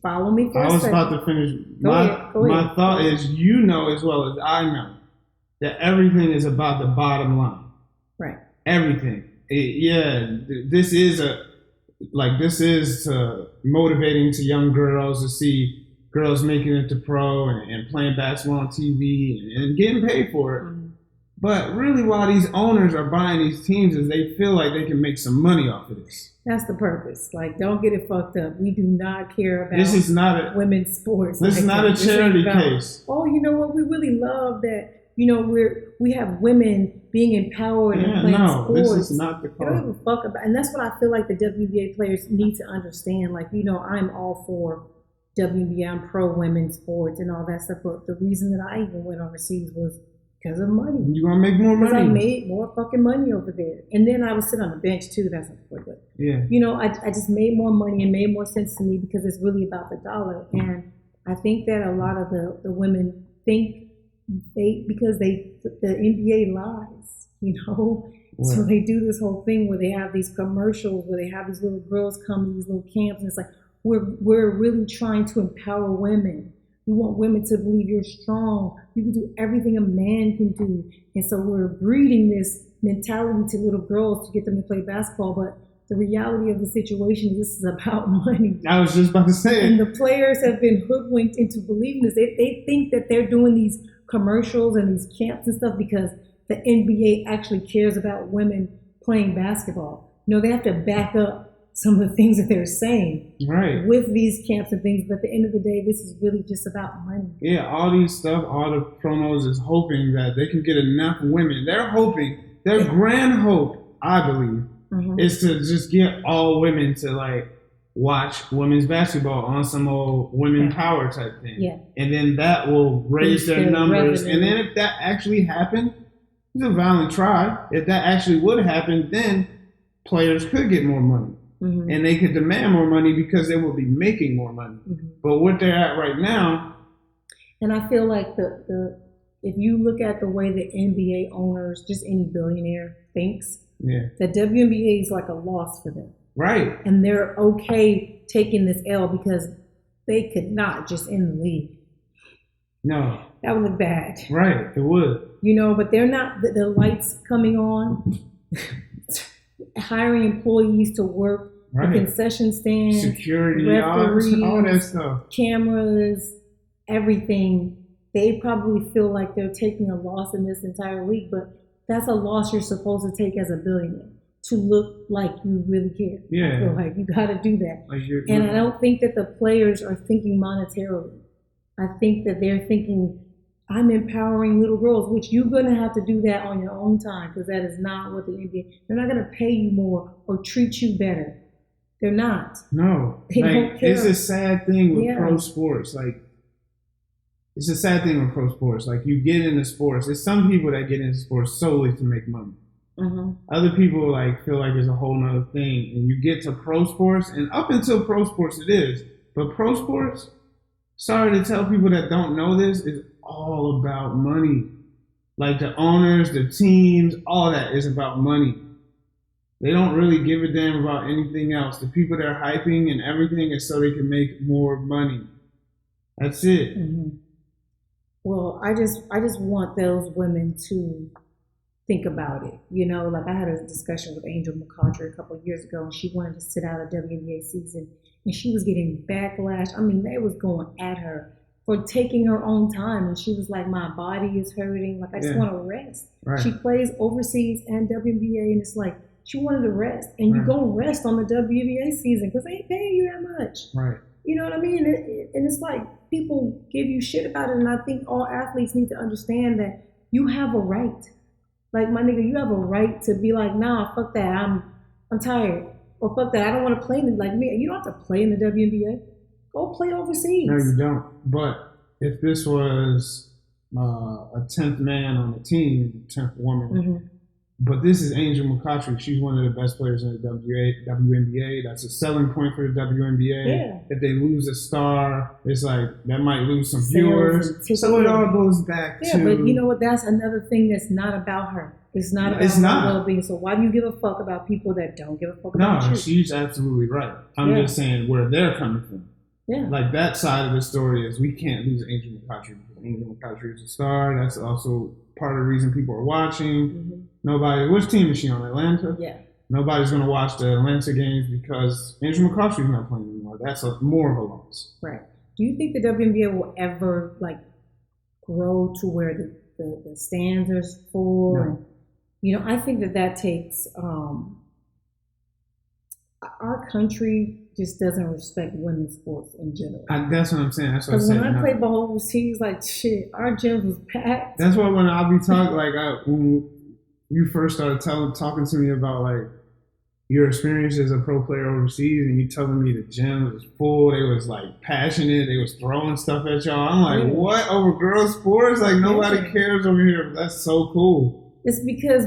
follow me for a second. I was about to finish. Go ahead. My thought is, you know as well as I know that everything is about the bottom line. Right. Everything. This is motivating to young girls to see girls making it to pro and playing basketball on TV and getting paid for it. Mm-hmm. But really, why these owners are buying these teams is they feel like they can make some money off of this. That's the purpose. Like, don't get it fucked up. We do not care about this is not women's sports. This is not a charity case. Oh, you know what? We really love that. You know, we have women being empowered and playing sports. This is not the cause. They don't give a fuck about, and that's what I feel like the WNBA players need to understand. Like, you know, I'm all for WNBA, I'm pro women's sports and all that stuff. But the reason that I even went overseas was because of money. You want to make more money? Because I made more fucking money over there, and then I would sit on the bench too. That's not good. Yeah. You know, I just made more money and made more sense to me because it's really about the dollar. And I think that a lot of the women think. The NBA lies, you know, so they do this whole thing where they have these commercials where they have these little girls come to these little camps, and it's like we're really trying to empower women. We want women to believe you're strong. You can do everything a man can do, and so we're breeding this mentality to little girls to get them to play basketball. But the reality of the situation is this is about money. I was just about to say it. And the players have been hoodwinked into believing this. They think that they're doing these commercials and these camps and stuff because the NBA actually cares about women playing basketball. You know, they have to back up some of the things that they're saying with these camps and things. But at the end of the day, this is really just about money. Yeah, all these stuff, all the promos is hoping that they can get enough women. They're hoping, their grand hope, I believe, is to just get all women to like watch women's basketball on some old women power type thing. Yeah. And then that will raise their numbers. Revenue. And then if that actually happened, it's a violent try. If that actually would happen, then players could get more money. Mm-hmm. And they could demand more money because they will be making more money. Mm-hmm. But what they're at right now. And I feel like if you look at the way the NBA owners, just any billionaire thinks, the WNBA is like a loss for them. Right. And they're okay taking this L because they could not just end the league. No. That would look bad. Right, it would. You know, but they're not, the lights coming on, hiring employees to work, the concession stands, security, referees, all that stuff, cameras, everything. They probably feel like they're taking a loss in this entire league, but that's a loss you're supposed to take as a billionaire. To look like you really care. Yeah. I feel like you got to do that. I don't think that the players are thinking monetarily. I think that they're thinking, I'm empowering little girls, which you're going to have to do that on your own time because that is not what the NBA, they're not going to pay you more or treat you better They're not. No. They don't care. It's a sad thing with pro sports. It's a sad thing with pro sports. You get into sports. There's some people that get into sports solely to make money. Mm-hmm. Other people feel like it's a whole nother thing. And you get to pro sports, and up until pro sports it is. But pro sports, sorry to tell people that don't know this, is all about money. The owners, the teams, all that is about money. They don't really give a damn about anything else. The people they're hyping and everything is so they can make more money. That's it. Mm-hmm. Well, I just want those women to think about it. I had a discussion with Angel McCautry a couple of years ago, and she wanted to sit out a WNBA season, and she was getting backlash. I mean, they was going at her for taking her own time, and she was like, my body is hurting. I just want to rest. Right. She plays overseas and WNBA, and it's she wanted to rest. And you go rest on the WNBA season because they ain't paying you that much. Right. You know what I mean? And it's people give you shit about it, and I think all athletes need to understand that you have a right. My nigga, you have a right to be nah, fuck that, I'm tired. Or fuck that, I don't want to play in it. Me, you don't have to play in the WNBA. Go play overseas. No, you don't. But if this was a 10th man on the team, 10th woman, mm-hmm. But this is Angel McCautry. She's one of the best players in the WNBA. That's a selling point for the WNBA. Yeah. If they lose a star, it's that might lose some viewers. So it all goes back to... Yeah, but you know what? That's another thing that's not about her. It's not about her well-being. So why do you give a fuck about people that don't give a fuck about you? No, she's absolutely right. I'm just saying where they're coming from. Yeah. That side of the story is we can't lose Angel McCautry because Angel McCautry is a star. That's also part of the reason people are watching. Mm-hmm. Which team is she on? Atlanta? Yeah. Nobody's going to watch the Atlanta games because Angel McCautry's not playing anymore. That's more of a loss. Right. Do you think the WNBA will ever grow to where the stands are full? No. And, I think that takes our country just doesn't respect women's sports in general. That's what I'm saying. That's what I'm saying. When I played ball overseas, shit, our gym was packed. That's why when I'll be talking, when you first started talking to me about your experience as a pro player overseas, and you telling me the gym was full, they was passionate, they was throwing stuff at y'all. I'm what over girls sports? Nobody cares over here. That's so cool. It's because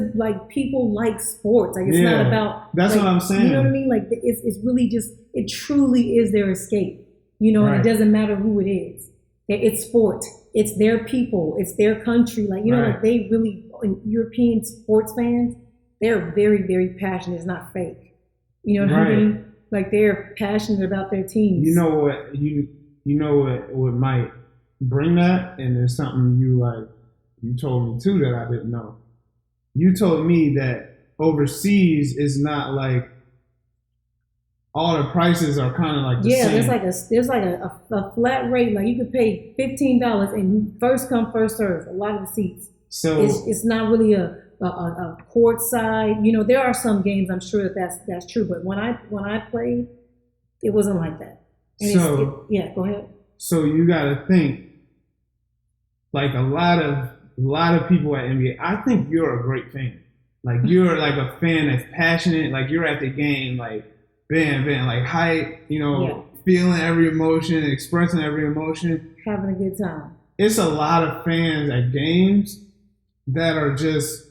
people like sports. It's not about. That's what I'm saying. You know what I mean? It's really just, it truly is their escape. And it doesn't matter who it is. It's sport. It's their people. It's their country. They really, European sports fans, they're very, very passionate. It's not fake. You know what I mean? They're passionate about their teams. You know what? You know what might bring that, and there's something you told me too that I didn't know. You told me that overseas is not all the prices are kind of the same. There's a flat rate. You could pay $15 and first come first serve. A lot of the seats. So it's not really a court side. There are some games I'm sure that's true, but when I played, it wasn't like that. And go ahead. So you got to think a lot of people at NBA, I think you're a great fan. You're a fan that's passionate. You're at the game, bam, hype, feeling every emotion, expressing every emotion. Having a good time. It's a lot of fans at games that are just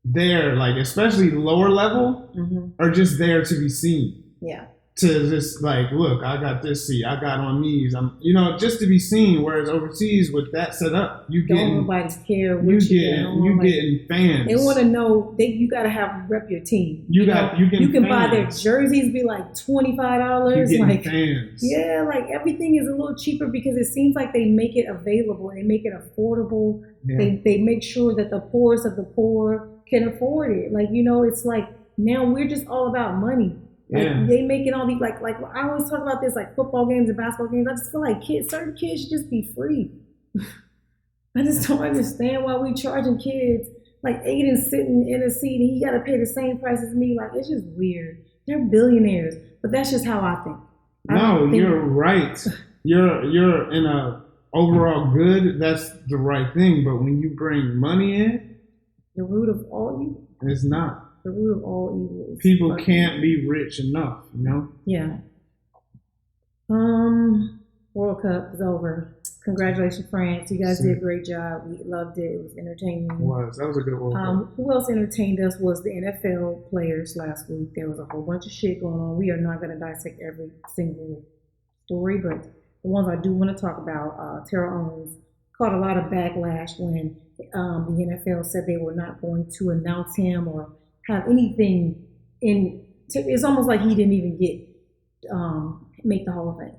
there, especially lower level, mm-hmm. are just there to be seen. Yeah. To just look, I got this seat, I got on these, I'm, just to be seen. Whereas overseas with that set up, you nobody's care. You getting fans. They want to know you got to rep your team. You can buy their jerseys, be $25. You getting fans. Yeah, everything is a little cheaper because it seems like they make it available. They make it affordable. Yeah. They make sure that the poorest of the poor can afford it. It's now we're just all about money. They making all these I always talk about this football games and basketball games. I just feel certain kids should just be free. I just don't understand why we charging kids Aiden sitting in a seat and he got to pay the same price as me. It's just weird. They're billionaires, but that's just how I think. You're right. You're in a overall good. That's the right thing. But when you bring money in, the root of all evil. It's not. The root of all evil is people can't be rich enough, you know? Yeah. World Cup is over. Congratulations, France. You guys did a great job. We loved it. It was entertaining. That was a good World Cup. Who else entertained us was the NFL players last week. There was a whole bunch of shit going on. We are not going to dissect every single story, but the ones I do want to talk about, Terrell Owens caught a lot of backlash when the NFL said they were not going to announce him or have anything in. It's almost like he didn't even make the Hall of Fame.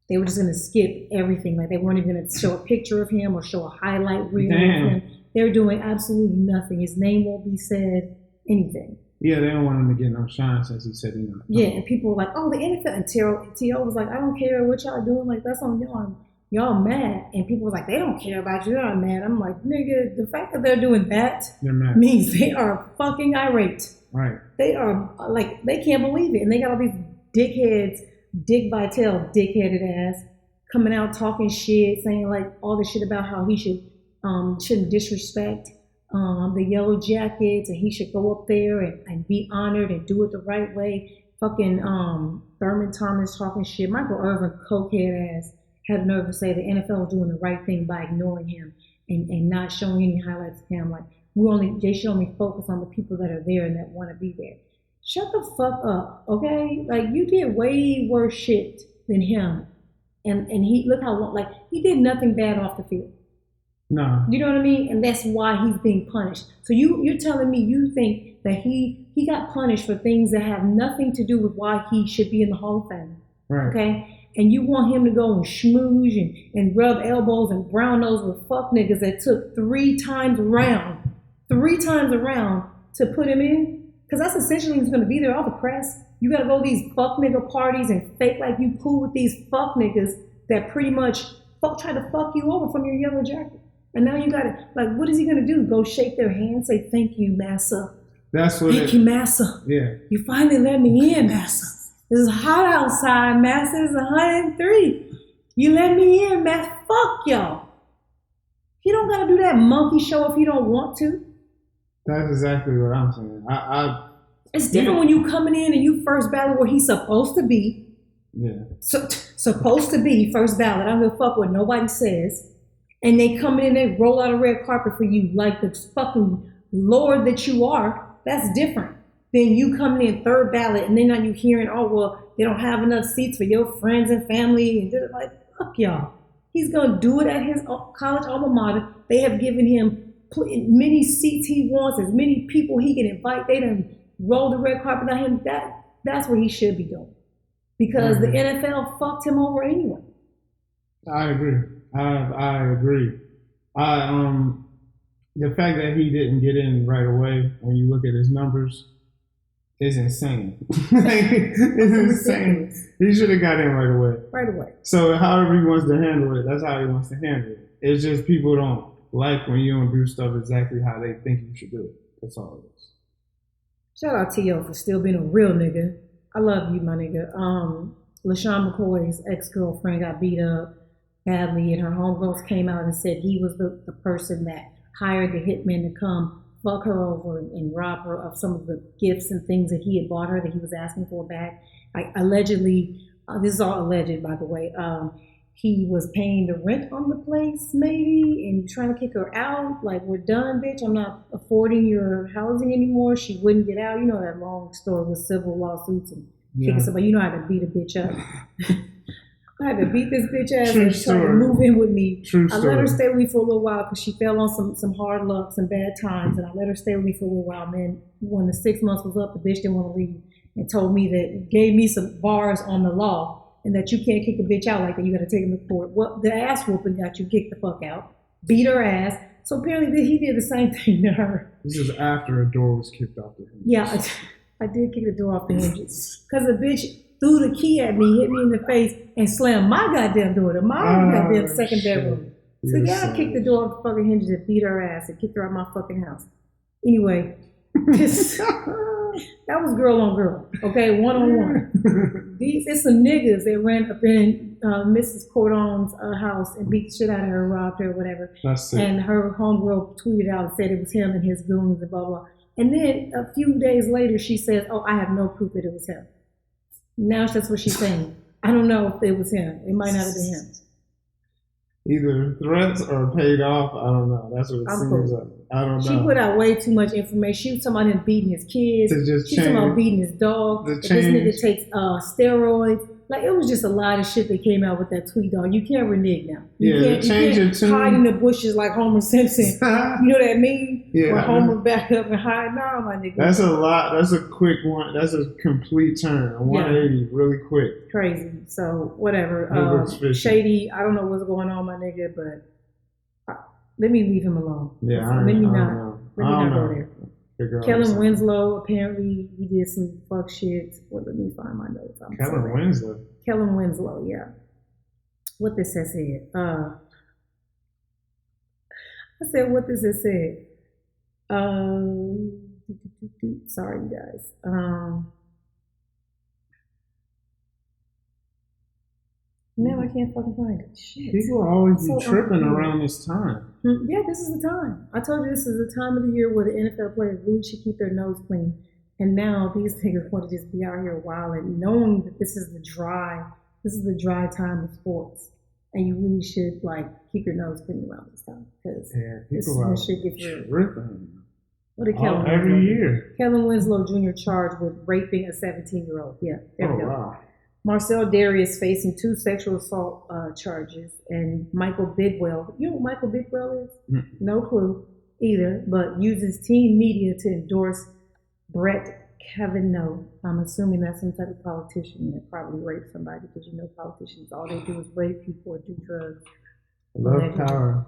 They were just going to skip everything. Like they weren't even going to show a picture of him or show a highlight reel of him. They're doing absolutely nothing. His name won't be said, anything. Yeah, they don't want him to get no shine since he said no. Yeah, and people were like, oh, the NFL. And T.O. was like, I don't care what y'all doing. Like, that's on y'all. Y'all mad. And people was like, they don't care about you. They're not mad. I'm like, nigga, the fact that they're doing that means they are fucking irate. Right. They are, like, they can't believe it. And they got all these dickheads, Dick Vitale, dickheaded ass, coming out talking shit, saying, like, all this shit about how he shouldn't disrespect the Yellow Jackets, and he should go up there and be honored and do it the right way. Fucking Thurman Thomas talking shit. Michael Irvin, cokehead ass, had the nerve to say the NFL is doing the right thing by ignoring him and not showing any highlights of him. Like they should only focus on the people that are there and that want to be there. Shut the fuck up, okay? Like you did way worse shit than him, and he look how long. Like he did nothing bad off the field. No. You know what I mean? And that's why he's being punished. So you're telling me you think that he got punished for things that have nothing to do with why he should be in the Hall of Fame. Right. Okay? And you want him to go and schmooze and rub elbows and brown nose with fuck niggas that took 3 times around to put him in? Because that's essentially who's going to be there, all the press. You got to go to these fuck nigga parties and fake like you cool with these fuck niggas that pretty much try to fuck you over from your Yellow Jacket. And now you got to, like, what is he going to do? Go shake their hand, say, thank you, massa. That's what Thank you, massa. Yeah. You finally let me in, massa. This is hot outside, massa. It's 103. You let me in, massa. Fuck y'all. You don't got to do that monkey show if you don't want to. That's exactly what I'm saying. It's different when you coming in and you first ballot where he's supposed to be. Yeah. Supposed to be first ballot. I don't give a fuck what nobody says. And they come in and they roll out a red carpet for you like the fucking Lord that you are. That's different than you coming in third ballot and then now you hearing, oh, well, they don't have enough seats for your friends and family. And they're like, fuck y'all. He's going to do it at his college alma mater. They have given him many seats he wants, as many people he can invite. They done roll the red carpet on him. That's what he should be doing. Because the NFL fucked him over anyway. I agree. I agree. The fact that he didn't get in right away, when you look at his numbers, is insane. It's insane. He should have got in right away. Right away. So however he wants to handle it, that's how he wants to handle it. It's just people don't like when you don't do stuff exactly how they think you should do it. That's all it is. Shout out T.O. for still being a real nigga. I love you, my nigga. LaShawn McCoy's ex-girlfriend got beat up badly, and her homegirls came out and said he was the person that hired the hitman to come fuck her over and rob her of some of the gifts and things that he had bought her that he was asking for back. Allegedly, this is all alleged, by the way, he was paying the rent on the place, maybe, and trying to kick her out. Like, we're done, bitch. I'm not affording your housing anymore. She wouldn't get out. You know that long story with civil lawsuits and kicking somebody. You know how to beat a bitch up. I had to beat this bitch ass and try to move in with me. I let her stay with me for a little while because she fell on some hard luck, some bad times, and I let her stay with me for a little while. Man, when the 6 months was up, the bitch didn't want to leave and told me that, gave me some bars on the law and that you can't kick a bitch out like that. You got to take him to court. Well, the ass whooping got you kicked the fuck out, beat her ass. So apparently he did the same thing to her. This is after a door was kicked off the hinges. Yeah, I did kick the door off the hinges because the bitch threw the key at me, hit me in the face, and slammed my goddamn door to my goddamn second bedroom. So I kicked the door off the fucking hinges and beat her ass and kicked her out of my fucking house. Anyway, that was girl on girl, okay, one-on-one. It's some niggas that ran up in Mrs. Cordon's house and beat the shit out of her, robbed her, whatever. That's it. And her homegirl tweeted out and said it was him and his goons and blah, blah. And then a few days later, she says, "Oh, I have no proof that it was him." Now that's what she's saying. I don't know if it was him. It might not have been him. Either threats or paid off. I don't know. That's what it seems like. I don't know. She put out way too much information. She was talking about him beating his kids. She was talking about beating his dog. This nigga takes steroids. Like, it was just a lot of shit that came out with that tweet, dog. You can't renege now. You can't hide in the bushes like Homer Simpson. You know what I mean? Yeah. Where Homer back up and hide. Nah, my nigga. That's a lot. That's a quick one. That's a complete turn. A 180, really quick. Crazy. So, whatever. Shady, I don't know what's going on, my nigga, but let me leave him alone. Yeah, let me not go there. Kellen Winslow, apparently he did some fuck shit. Well, let me find my notes. Kellen Winslow, yeah. What this has said. I said, what this has said. Sorry, you guys. Now I can't fucking find it. Shit. People always be tripping around this time. Yeah, this is the time. I told you this is the time of the year where the NFL players really should keep their nose clean. And now these niggas want to just be out here wilding, knowing that this is the dry time of sports. And you really should keep your nose clean around this time. Because this shit gets real. What did Kellen Winslow every year. Kellen Winslow Jr. charged with raping a 17-year-old. Yeah, there we go. Wow. Marcel Darius facing 2 sexual assault charges, and Michael Bidwell. You know what Michael Bidwell is? No clue either, but uses teen media to endorse Brett Kavanaugh. I'm assuming that's some type of politician that probably raped somebody, because politicians, all they do is rape people or do drugs. Love, power,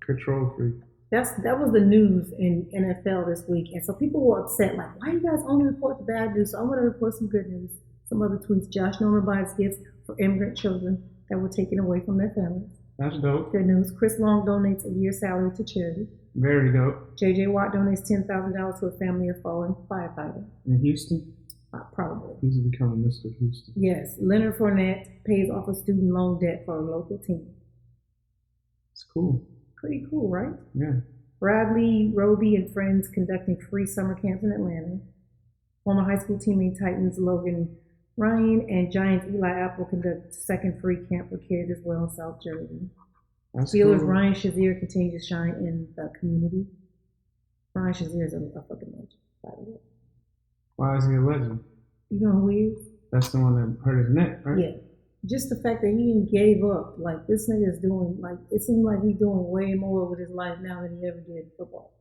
control freak. That was the news in NFL this week, and so people were upset, like, why you guys only report the bad news? So I'm going to report some good news. Some other tweets. Josh Norman buys gifts for immigrant children that were taken away from their families. That's dope. Good news. Chris Long donates a year's salary to charity. Very dope. J.J. Watt donates $10,000 to a family of fallen firefighter. In Houston? Probably. He's becoming Mr. Houston. Yes. Leonard Fournette pays off a student loan debt for a local team. It's cool. Pretty cool, right? Yeah. Bradley Roby and friends conducting free summer camps in Atlanta. Former high school teammate Titans Logan Ryan and Giants Eli Apple conduct second free camp for kids as well in South Jersey. Steelers cool. Ryan Shazier continues to shine in the community. Ryan Shazier is a fucking legend, by the way. Why is he a legend? You know who he is? That's the one that hurt his neck, right? Yeah. Just the fact that he even gave up. Like, this nigga is doing, it seems like he's doing way more with his life now than he ever did in football.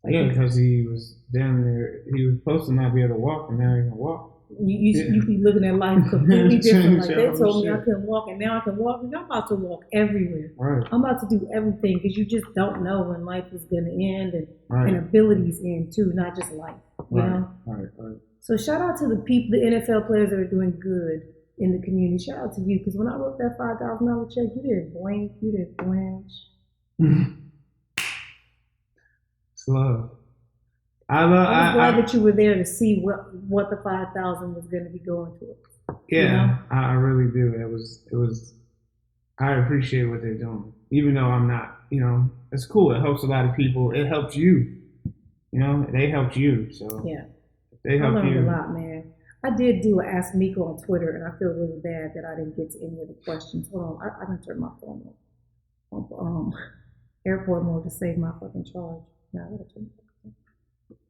Yeah, because he was damn near, he was supposed to not be able to walk, and now he can walk. You be looking at life completely different. Like, they told me I couldn't walk, and now I can walk. And I'm about to walk everywhere. Right. I'm about to do everything, because you just don't know when life is going to end, and abilities end too, not just life. You know? Right. So shout out to the people, the NFL players that are doing good in the community. Shout out to you, because when I wrote that $5,000 check, you didn't blink, you didn't blanch. It's love. I was glad that you were there to see what the 5,000 was going to be going towards. Yeah, you know? I really do. It was. I appreciate what they're doing, even though I'm not. You know, it's cool. It helps a lot of people. It helps you. You know, they helped you. So yeah, they helped you. I learned a lot, man. I did do an Ask Miko on Twitter, and I feel really bad that I didn't get to any of the questions. Hold on, I didn't turn my phone on airport mode to save my fucking charge. Now I gotta turn it.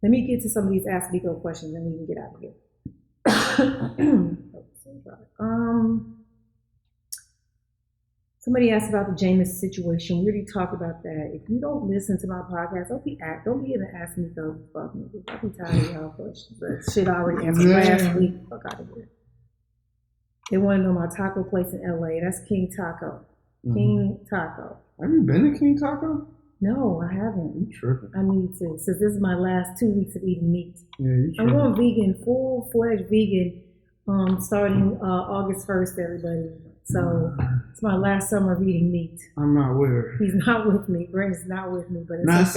Let me get to some of these Ask Miko questions, and we can get out of here. Somebody asked about the Jameis situation. We already talked about that. If you don't listen to my podcast, don't be in the Ask Miko. Fuck me. I'll be tired of y'all questions. That shit I already answered last week. Fuck out of here. They want to know my taco place in LA. That's King Taco. Mm-hmm. King Taco. Have you been to King Taco? No, I haven't. You tripping. I need to, since this is my last 2 weeks of eating meat. Yeah, you tripping. I'm going vegan, full-fledged vegan, starting August 1st, everybody. So it's my last summer of eating meat. I'm not with her. He's not with me. Brent is not with me, but it's not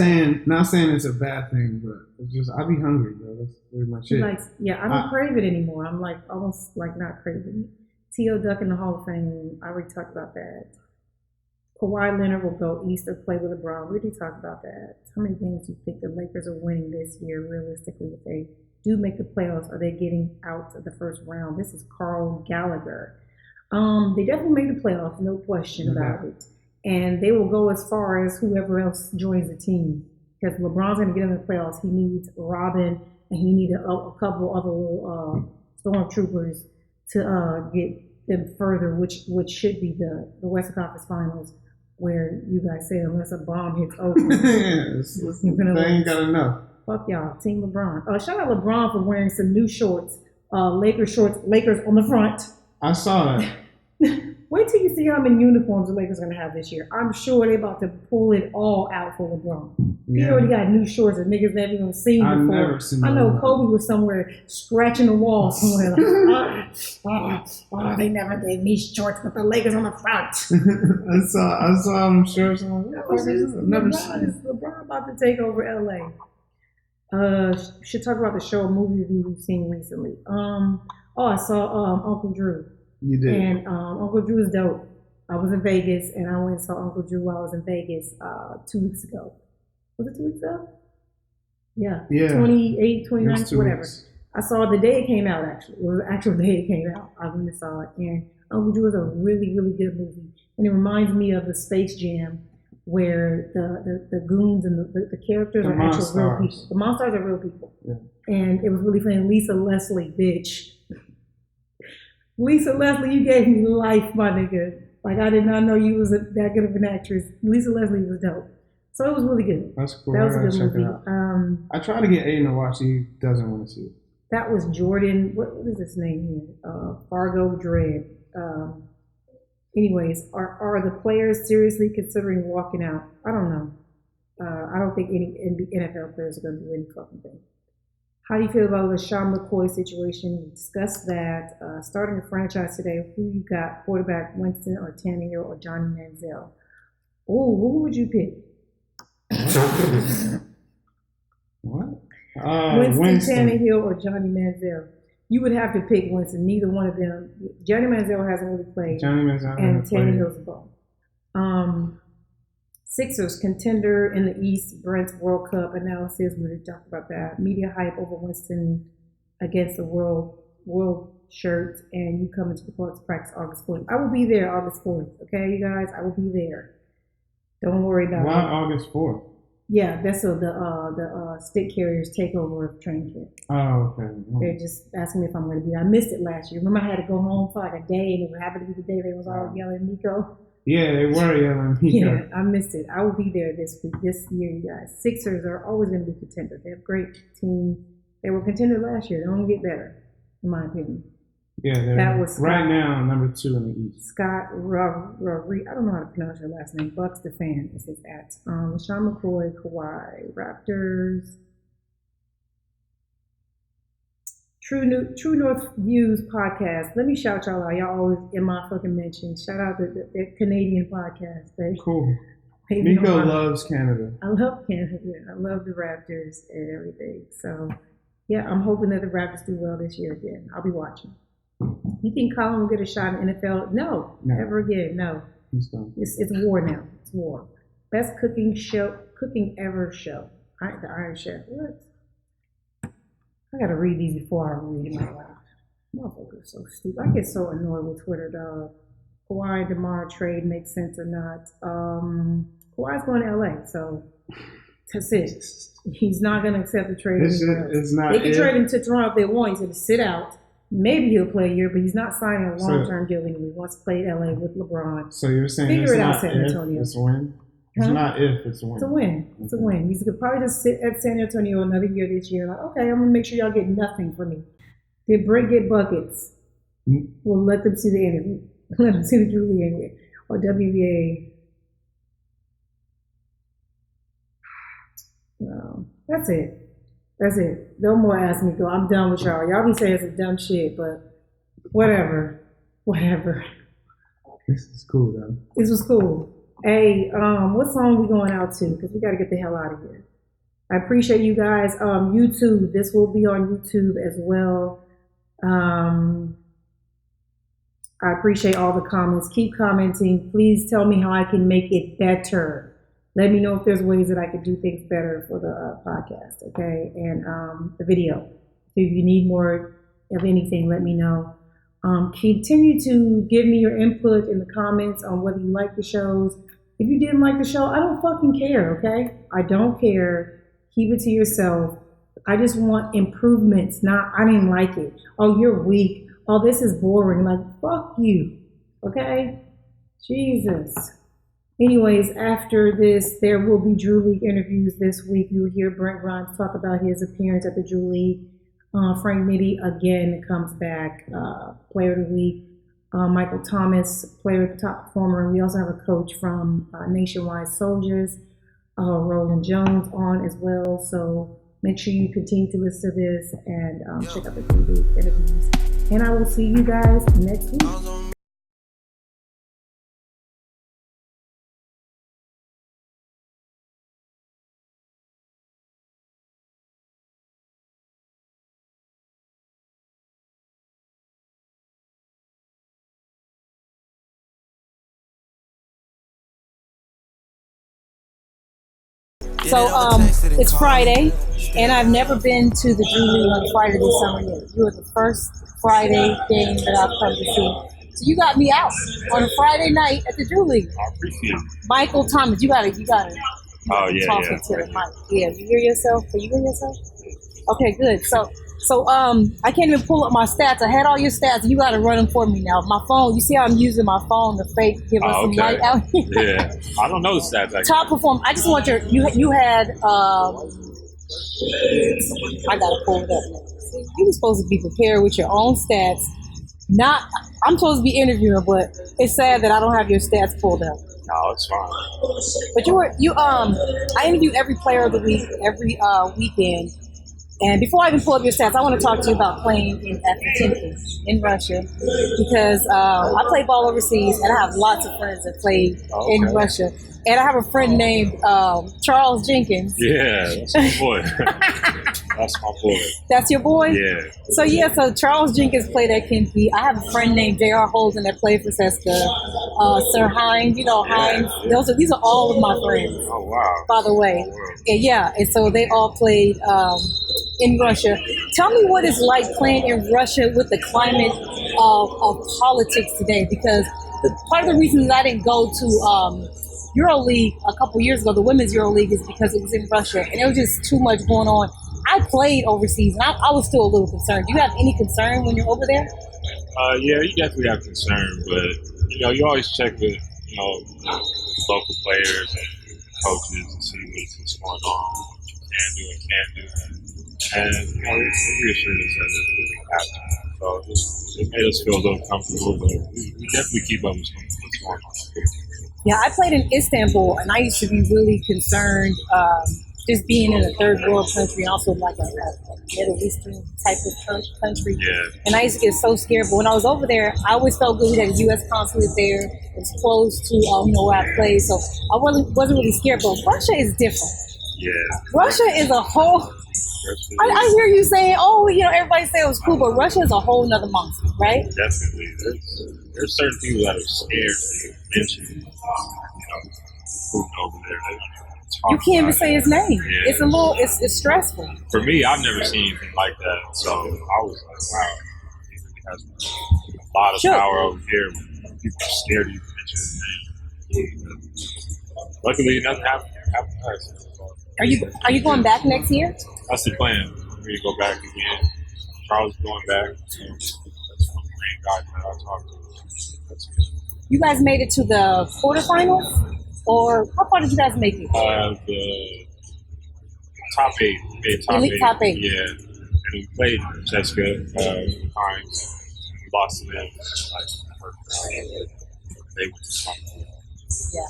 saying it's a bad thing, but it's just I be hungry, bro. That's pretty much it. I don't crave it anymore. I'm almost not craving it. T.O. Duck in the Hall of Fame. I already talked about that. Kawhi Leonard will go east or play with LeBron. We already talked about that. How many games do you think the Lakers are winning this year, realistically, if they do make the playoffs? Are they getting out of the first round? This is Carl Gallagher. They definitely made the playoffs, no question about it. And they will go as far as whoever else joins the team. Because LeBron's going to get in the playoffs. He needs Robin, and he needs a couple other little stormtroopers to get them further, which should be the Western Conference Finals, where you guys say unless a bomb hits Oakland, they ain't got enough. Fuck y'all, Team LeBron. Shout out LeBron for wearing some new shorts, Lakers on the front. I saw that. Wait till you see how many uniforms the Lakers are going to have this year. I'm sure they're about to pull it all out for LeBron. He already got new shorts that niggas never even seen before. I've never seen I know Kobe was somewhere scratching the wall somewhere. Like, they never gave me shorts with the Lakers on the front. I saw them shorts. LeBron about to take over LA. Should talk about the show or movie review we've seen recently. I saw Uncle Drew. You did. And Uncle Drew is dope. I was in Vegas, and I went and saw Uncle Drew while I was in Vegas 2 weeks ago. Was it 2 weeks ago? Yeah. 28, 29, whatever. Weeks. I saw it the day it came out, actually. It was the actual day it came out. I went and saw it. And Uncle Drew is a really, really good movie. And it reminds me of the Space Jam, where the goons and the characters are actual real people. The monsters are real people. Yeah. And it was really funny. Lisa Leslie, bitch. Lisa Leslie, you gave me life, my nigga. Like, I did not know you was that good of an actress. Lisa Leslie was dope. So it was really good. That's cool. That was a good movie. I tried to get Aiden to watch. He doesn't want to see it. That was Jordan. What is his name here? Fargo Dread. Anyways, are the players seriously considering walking out? I don't know. I don't think any NFL players are going to do any fucking thing. How do you feel about the Sean McCoy situation? We discussed that. Starting a franchise today, who you got? Quarterback Winston or Tannehill or Johnny Manziel? Oh, who would you pick? What? Winston, Tannehill, or Johnny Manziel? You would have to pick Winston. Neither one of them. Johnny Manziel hasn't really played. And Tannehill's a bum. Sixers contender in the East. Brent's World Cup analysis. We already talked about that. Media hype over Winston against the world shirt. And you come into the Bucks practice August 4th. I will be there August 4th. Okay, you guys. I will be there. Don't worry about it. Why August 4th? Yeah, that's so the stick carriers take over of training camp. Oh, okay. They're just asking me if I'm going to be. I missed it last year. Remember, I had to go home for like a day, and it happened to be the day they was all yelling Miko. Yeah, they were yelling Miko. Yeah, I missed it. I will be there this year, you guys. Sixers are always going to be contenders. They have a great team. They were contenders last year. They only get better, in my opinion. Yeah, that was right now number 2 in the East. Scott I don't know how to pronounce your last name. Bucks the fan is his at. Sean McCoy, Kawhi, Raptors. True North Views podcast. Let me shout y'all out. Y'all always in my fucking mention. Shout out to the Canadian podcast. Cool. Miko loves Canada. I love Canada. I love the Raptors and everything. So, yeah, I'm hoping that the Raptors do well this year again. I'll be watching. You think Colin will get a shot in the NFL? No. Ever again. No. It's war now. It's war. Best cooking ever show. The Iron Chef. What? I gotta read these before I read them out loud. Motherfuckers so stupid. I get so annoyed with Twitter, dog. Kawhi and DeMar trade makes sense or not. Kawhi's going to LA, so that's it. He's not gonna accept the trade. They can trade him to Toronto if they want. He's gonna sit out. Maybe he'll play a year, but he's not signing a long-term deal anyway. He wants to play LA with LeBron. So you're saying Figure it's it not out, San Antonio. It's a win? It's not if, it's a win. It's a win. It's a win. He's going to probably just sit at San Antonio another year this year. Like, okay, I'm going to make sure y'all get nothing from me. Did Brent get buckets? We'll let them see the interview. Let them see the Julie interview. Or WNBA. No, that's it. That's it. No more Ask Me Go. I'm done with y'all. Y'all be saying some dumb shit, but whatever. This is cool, though. This was cool. Hey, what song we going out to? Because we got to get the hell out of here. I appreciate you guys. YouTube. This will be on YouTube as well. I appreciate all the comments. Keep commenting. Please tell me how I can make it better. let me know if there's ways that I could do things better for the podcast, okay? And the video. If you need more of anything, let me know. Continue to give me your input in the comments on whether you like the shows. If you didn't like the show, I don't fucking care, okay? I don't care. Keep it to yourself. I just want improvements, not I didn't like it. Oh, you're weak. Oh, this is boring. Like, fuck you, okay? Jesus. Anyways, after this, there will be Drew League interviews this week. You will hear Brent Grimes talk about his appearance at the Drew League. Frank Nitty again comes back, player of the week. Michael Thomas, player of the top performer. And we also have a coach from Nationwide Soldiers, Roland Jones on as well. So make sure you continue to listen to this and check out the Drew League interviews. And I will see you guys next week. So it's Friday, and I've never been to the Drew League on Friday this summer yet. You were the first Friday game that I've come to see. So you got me out on a Friday night at the Drew League. I appreciate it. Michael Thomas, you got it. Oh, yeah, talking yeah. to the mic. Yeah, you hear yourself? Can you hear yourself? Okay, good. So I can't even pull up my stats. I had all your stats. You got to run them for me now. My phone. You see how I'm using my phone to give us some light out here. Yeah, I don't know the stats. Actually. Top performer. I just want you had. I gotta pull it up now. You were supposed to be prepared with your own stats. I'm supposed to be interviewing, but it's sad that I don't have your stats pulled up. No, it's fine. But I interview every player of the week, every weekend. And before I even pull up your stats, I want to talk to you about playing at Potemkin in Russia, because I play ball overseas, and I have lots of friends that play in Russia. And I have a friend named Charles Jenkins. Yeah, that's my boy. That's my boy. That's your boy? Yeah. So Charles Jenkins played at Kinky. I have a friend named J.R. Holden that played for Seska. Sir Hines, Hines. These are all of my friends. Oh, wow. By the way. And so they all played in Russia. Tell me what it's like playing in Russia with the climate of politics today, because part of the reason that I didn't go to EuroLeague a couple years ago, the women's EuroLeague, is because it was in Russia and there was just too much going on. I played overseas and I was still a little concerned. Do you have any concern when you're over there? Yeah, you definitely have concern, but you always check with local players and coaches and see what's going on, what you can do and can't do, and it's reassuring us that it happened. So it made us feel a little comfortable, but we definitely keep up with what's going on. Yeah, I played in Istanbul, and I used to be really concerned just being in a third world country, also like a Middle Eastern type of country. Yeah. And I used to get so scared. But when I was over there, I always felt good. We had a U.S. consulate there. It was close to where I played, so I wasn't really scared. But Russia is different. Yeah. Russia is a whole. I hear you saying, everybody say it was cool, but Russia is a whole nother monster, right? Definitely. There's certain people that are scared to mention, Putin over there. You can't even say his name. Yeah. It's it's stressful. For me, I've never seen anything like that. So I was like, wow, he really has a lot of power over here. People are scared to even mention his name. Luckily, nothing happened to us. Are you going back next year? That's the plan. We're going to go back again. Charles is going back. So that's one of the main guys that I talked to. That's good. You guys made it to the quarterfinals? Or how far did you guys make it? The top 8. We made top 8. Yeah. And we played Jessica, Hines. We lost to them. They went to top 4. Yeah.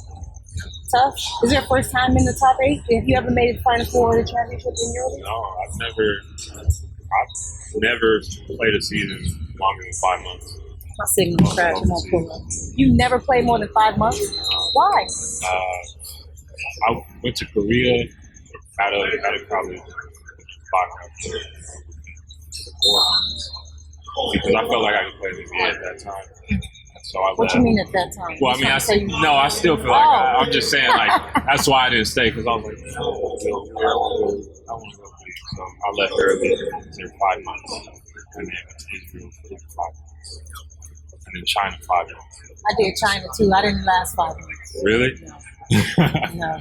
Tough. Is it your first time in the top 8? Have you ever made it to Final Four or the championship in Europe? No, I've never played a season longer than 5 months. My signal's trash. I'm gonna pull up. You never played more than 5 months? Why? I went to Korea out of college 5 months. 4 months. Because I felt like I could play the NBA at that time. So I left. What you mean at that time? Well, I mean, I still feel like I'm just saying, like, that's why I didn't stay, because I was like, I want to go play. So I left early. I was there 5 months. And then went to Israel for like 5 months. And then China 5 months. I did China too. I didn't last 5 months. Really? No.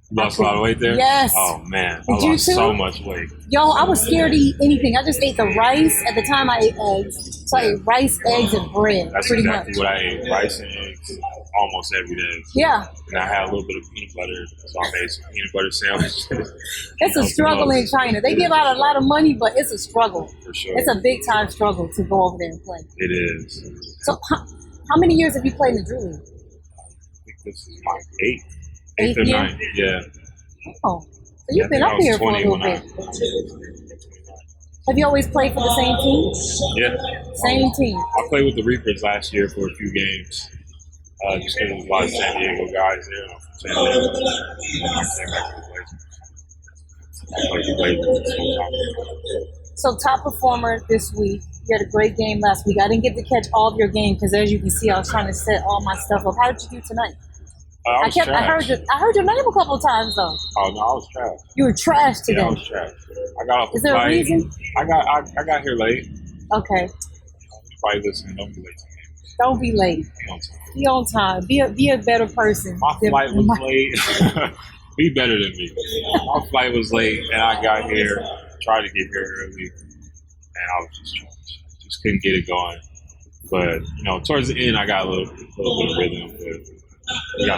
You lost a lot of weight there? Yes. Oh, man. Did I you lost too? so much weight. Yo, I was scared to eat anything. I just ate the rice. At the time, I ate eggs. So I ate rice, eggs, and bread. That's pretty exactly much. what I ate. Rice and eggs almost every day. Yeah. And I had a little bit of peanut butter, so I made some peanut butter sandwiches. It's a struggle in China. They give out a lot of money, but it's a struggle. For sure. It's a big time struggle to go over there and play. It is. So, how many years have you played in the Drew League? I think this is my eighth or year? ninth. Yeah. Oh, so you've been up here for a little bit. Have you always played for the same team? Yeah. Same team. I played with the Reapers last year for a few games. Just because there was a lot of San Diego guys there. I'm from San Diego. I came back to the Blazers. I played the Blazers. So top performer this week. You had a great game last week. I didn't get to catch all of your game because, as you can see, I was trying to set all my stuff up. How did you do tonight? I heard your name a couple of times though. Oh no, I was trash. You were trash today. Yeah, I was trash. I got off the Is there flight. a reason? I got here late. Okay. Probably listening. Don't be late to me. Don't be late. Be on time. Be a better person. My flight was late. Be better than me. My flight was late, and I got here. Tried to get here early, and I was just trash. Just couldn't get it going. But towards the end, I got a little bit of rhythm. But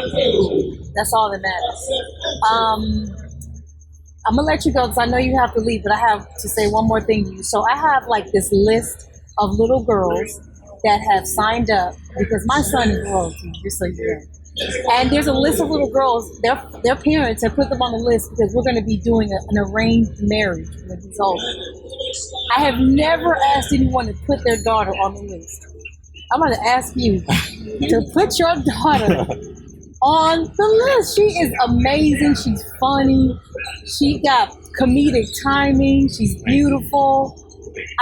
that's all that matters. I'm gonna let you go because I know you have to leave, but I have to say one more thing to you. So I have like this list of little girls that have signed up because my son is royalty, just so you know. And there's a list of little girls. Their parents have put them on the list because we're going to be doing an arranged marriage when he's older. I have never asked anyone to put their daughter on the list. I'm going to ask you to put your daughter on the list. She is amazing. She's funny. She got comedic timing. She's beautiful.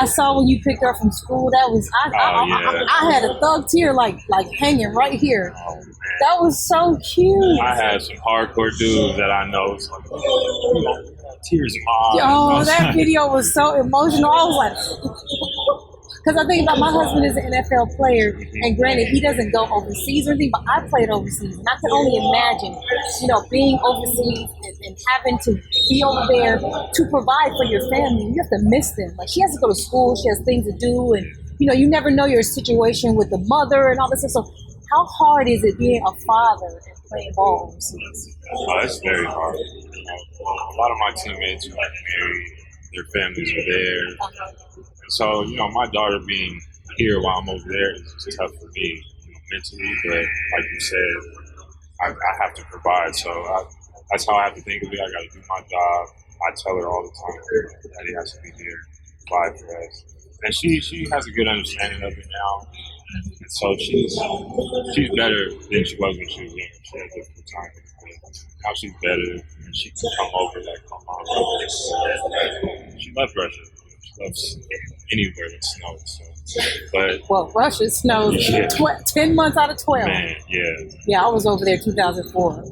I saw when you picked her up from school. That was I had a thug tear like hanging right here. Oh, that was so cute. I had some hardcore dudes that I know. So tears in my eyes. Oh, that video was so emotional. I was like. Because I think about my husband is an NFL player, and granted, he doesn't go overseas or anything, but I played overseas. And I can only imagine, being overseas and having to be over there to provide for your family. You have to miss them. Like, she has to go to school, she has things to do, and, you never know your situation with the mother and all this stuff. So how hard is it being a father and playing ball overseas? Oh, it's very hard. A lot of my teammates were married, their families were there. So, my daughter being here while I'm over there is just tough for me, mentally. But like you said, I have to provide. So that's how I have to think of it. I got to do my job. I tell her all the time, Daddy has to be here, provide for us. And she has a good understanding of it now. And so she's better than she was when she was younger. She had a difficult time. But now she's better. And she can come over like, come on. She loves Russia. Loves anywhere that snows. But Russia snows 10 months out of 12. Man, yeah. Yeah, I was over there 2004.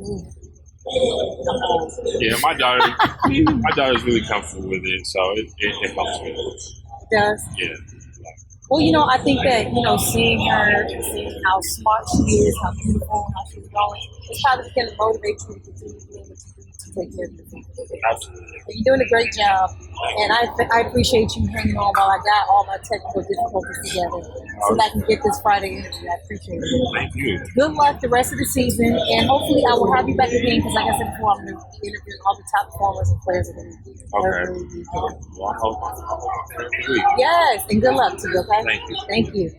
Yeah, my daughter's really comfortable with it, so it helps me. It does? Yeah. Well, I think that, seeing her and seeing how smart she is, how beautiful, how she's growing, it's probably going to motivate you to continue doing what you do to take care of your family. Absolutely. You're doing a great job, and I appreciate you hanging on while I got all my technical difficulties together so that I can get this Friday interview. I appreciate it. Thank you. Good luck the rest of the season, and hopefully I will have you back again because, like I said before, I'm going to be interviewing all the top performers and players of the league. Okay. Well, I hope. Yes, and good luck to you, okay? Thank you. Thank you.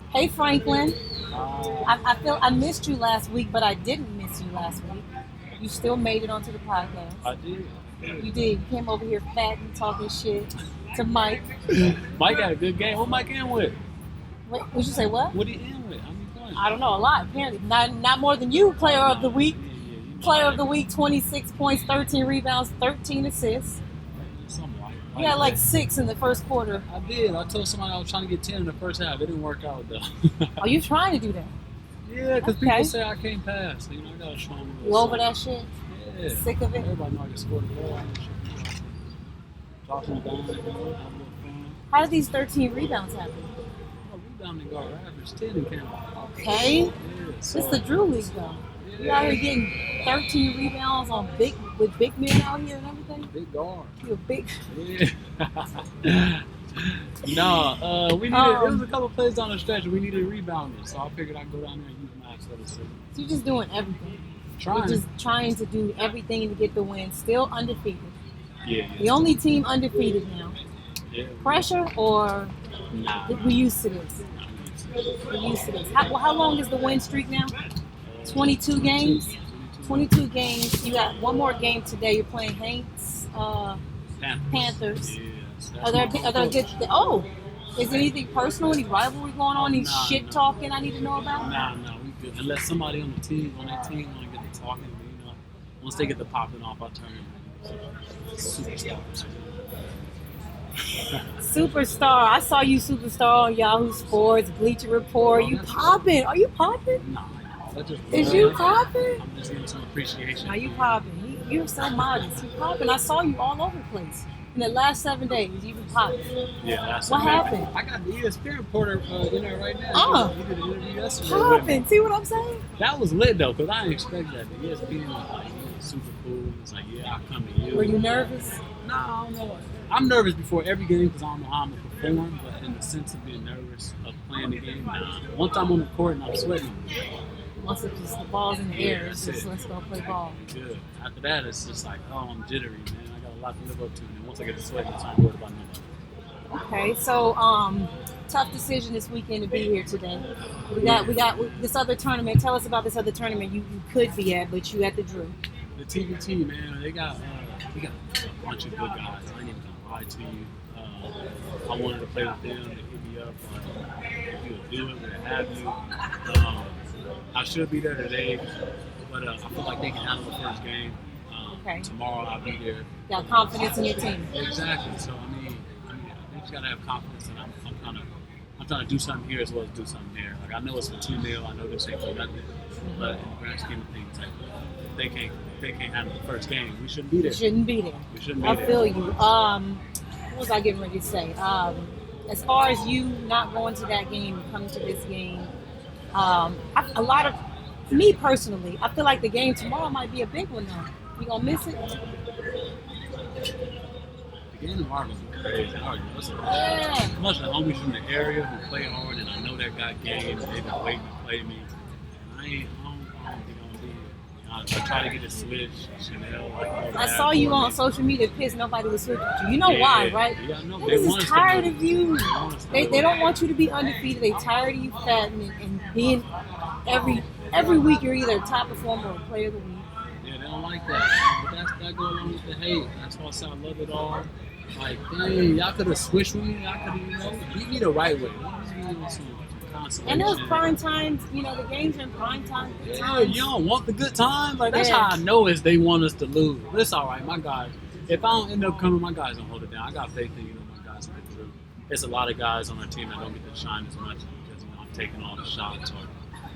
Hey, Franklin. I feel I missed you last week, but I didn't miss you last week. You still made it onto the podcast. I did. You did. You came over here fat and talking shit to Mike. Mike had a good game. What Mike in with? What you say? What? What he in with? How many points? I don't know. A lot. Apparently, not more than you. Player of the week. Player of the week. 26 points, 13 rebounds, 13 assists. Something like You had like 6 in the first quarter. I did. I told somebody I was trying to get 10 in the first half. It didn't work out though. Are you trying to do that? Yeah, because people say I can't pass. So, I gotta show them. You over that shit? Yeah. Sick of it? Everybody know I can score the ball. Talking down, have a little fun. How did these 13 rebounds happen? Rebounding guard average 10 in Campbell. Okay. Yeah, so, It's the Drew League though. You out here getting 13 rebounds with big men out here and everything? Big guard. You're big. Yeah. No, we needed. There was a couple plays down the stretch. We needed rebounders, so I figured I'd go down there and use my athleticism. So you're just doing everything. You're just trying to do everything to get the win. Still undefeated. Yeah. The only team undefeated now. Yeah. Pressure or Nah. we used to this? We're used to this. How long is the win streak now? 22 games. 22 games. You got one more game today. You're playing Hanks Panthers. Yeah. Are there good? Oh, is there anything personal? Any rivalry going on? Any shit talking I need to know about? Nah, we good. Unless somebody on that team want to get to talking, once they get the popping off, I turn superstars. Superstar. I saw you superstar on Yahoo Sports, Bleacher Report. You popping? Are you popping? Nah. Is you popping? I'm just getting some appreciation. Are you popping? You're so modest. You popping. I saw you all over the place. In the last 7 days, you've been popping. Yeah, what happened? I got the ESPN reporter in there right now. He did an interview yesterday. Popping. See what I'm saying? That was lit though, because I didn't expect that. The ESPN was like, super cool. It's like, yeah, I'll come to you. Were you nervous? No, I don't know. I'm nervous before every game because I don't know how I'm going to perform, but in the sense of being nervous of playing the game, nah. Once I'm on the court and I'm sweating. Once it's just the ball's in the air, it's just let's go play ball. Good. After that, it's just like, oh, I'm jittery, man. I got a lot to live up to. And once I get to sweating, it's not worried about nothing. Okay, so tough decision this weekend to be here today. We got this other tournament. Tell us about this other tournament you could be at, but you at the Drew. The TBT, man, they got a bunch of good guys. I ain't even gonna lie to you. I wanted to play with them. They hit me up. If you would do it, we'll have you. I should be there today, but I feel like they can handle the first game. Tomorrow I'll be there. Got confidence in your team. Exactly. So I mean, they just gotta have confidence, and I'm trying to do something here as well as do something there. Like I know it's for 2-0. I know this ain't for nothing, but in the grand scheme of things, like if they can't handle the first game, we shouldn't be there. We shouldn't be there. I feel you. What was I getting ready to say? As far as you not going to that game and coming to this game. Me personally, I feel like the game tomorrow might be a big one though. You gonna miss it? The game tomorrow is crazy. Yeah. A bunch of homies from the area who play hard, and I know that got game, and they've been waiting to play me. I don't think I'm gonna be here. I try to get a switch. Chanel. I saw you on social media pissed nobody was switching with you. You know why, right? Yeah, I know. Niggas is tired of you. They don't want you to be undefeated. They tired of you fatting and being every week you're either a top performer or player of the week. Yeah, they don't like that. But that goes along with the hate. That's why I say I love it all. Like, dang, y'all could have switched with me. Y'all could have, beat me the right way. And those prime times, the games are in prime time. Yeah, you don't want the good times. Like that's how I know is they want us to lose. But it's all right, my guys. If I don't end up coming, my guys don't hold it down. I got faith in my guys will get through. There's a lot of guys on our team that don't get to shine as much because I'm taking all the shots or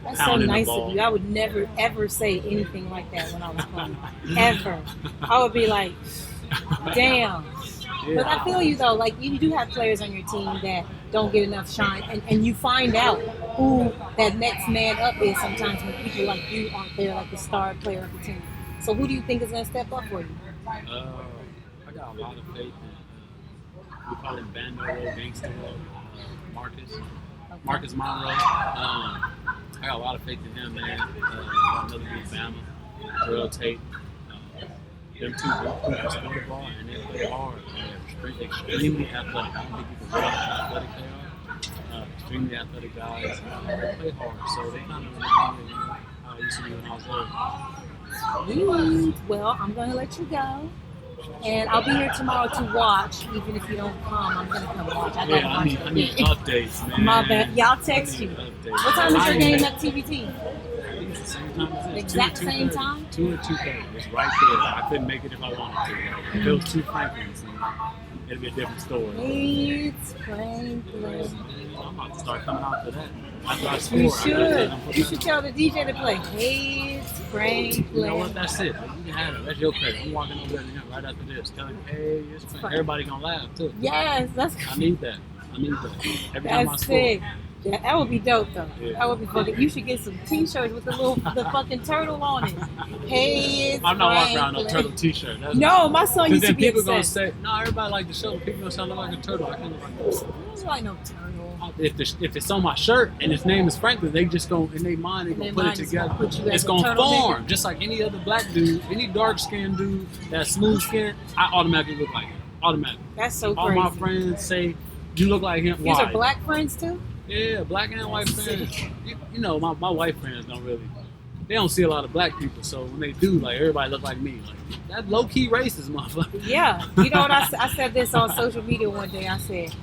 that's so nice of you. I would never ever say anything like that when I was playing. Ever. I would be like, damn. Yeah. But I feel you though, like you do have players on your team that don't get enough shine and you find out who that next man up is sometimes when people like you aren't there, like the star player of the team. So who do you think is going to step up for you? I got a lot of faith in, we call him Bando Gangster Marcus Monroe. I got a lot of faith in him, man. Another good Bama, Real Tate. Them two can score the ball and they play hard. They're extremely athletic. I don't think you can realize how athletic they are. Extremely athletic guys. They play hard. So they kind of remind me of how I used to be when I was little. Well, I'm going to let you go. And I'll be here tomorrow to watch. Even if you don't come, I'm going to come watch. I need updates, man. My bad. Yeah, I'll text you. What time is your game at TBT? Same time as the exact same time? 2 and 2:30. It's right there. I couldn't make it if I wanted to. If it was 2 Franklins. it'll be a different story. It's Franklin. I'm about to start coming out to that. After I score, You should. You should tell the DJ to play. It's Franklin. You know what? That's it. Like, you can have it. That's your credit. I'm walking over there to him right after this. Tell him, hey, it's Franklin. Everybody gonna laugh too. Yes, that's. I need that. Every time I That's score. sick. Yeah, that would be dope though. Yeah. That would be fucking. You should get some T-shirts with the fucking turtle on it. Hey, it's I'm not walking around Franklin. no turtle T-shirt. That's No, my son because used to then be people upset. gonna say, no, everybody like the show. People gonna sound like a turtle. I can't look like a turtle. It's like no turtle. If it's on my shirt and his name is Franklin, they just go in their mind, they In gonna their put mind, it it's together. gonna put you It's as a gonna turtle form nigga. just like any other black dude, any dark skinned dude that's smooth skinned. I automatically look like him. Automatically. That's so All crazy. my friends say you look like him. These Why? are black friends too. Yeah, black and white friends. You know, my white friends don't really. They don't see a lot of black people, so when they do, like everybody look like me. Like that low key racist, motherfucker. Yeah, you know what I said this on social media one day. I said,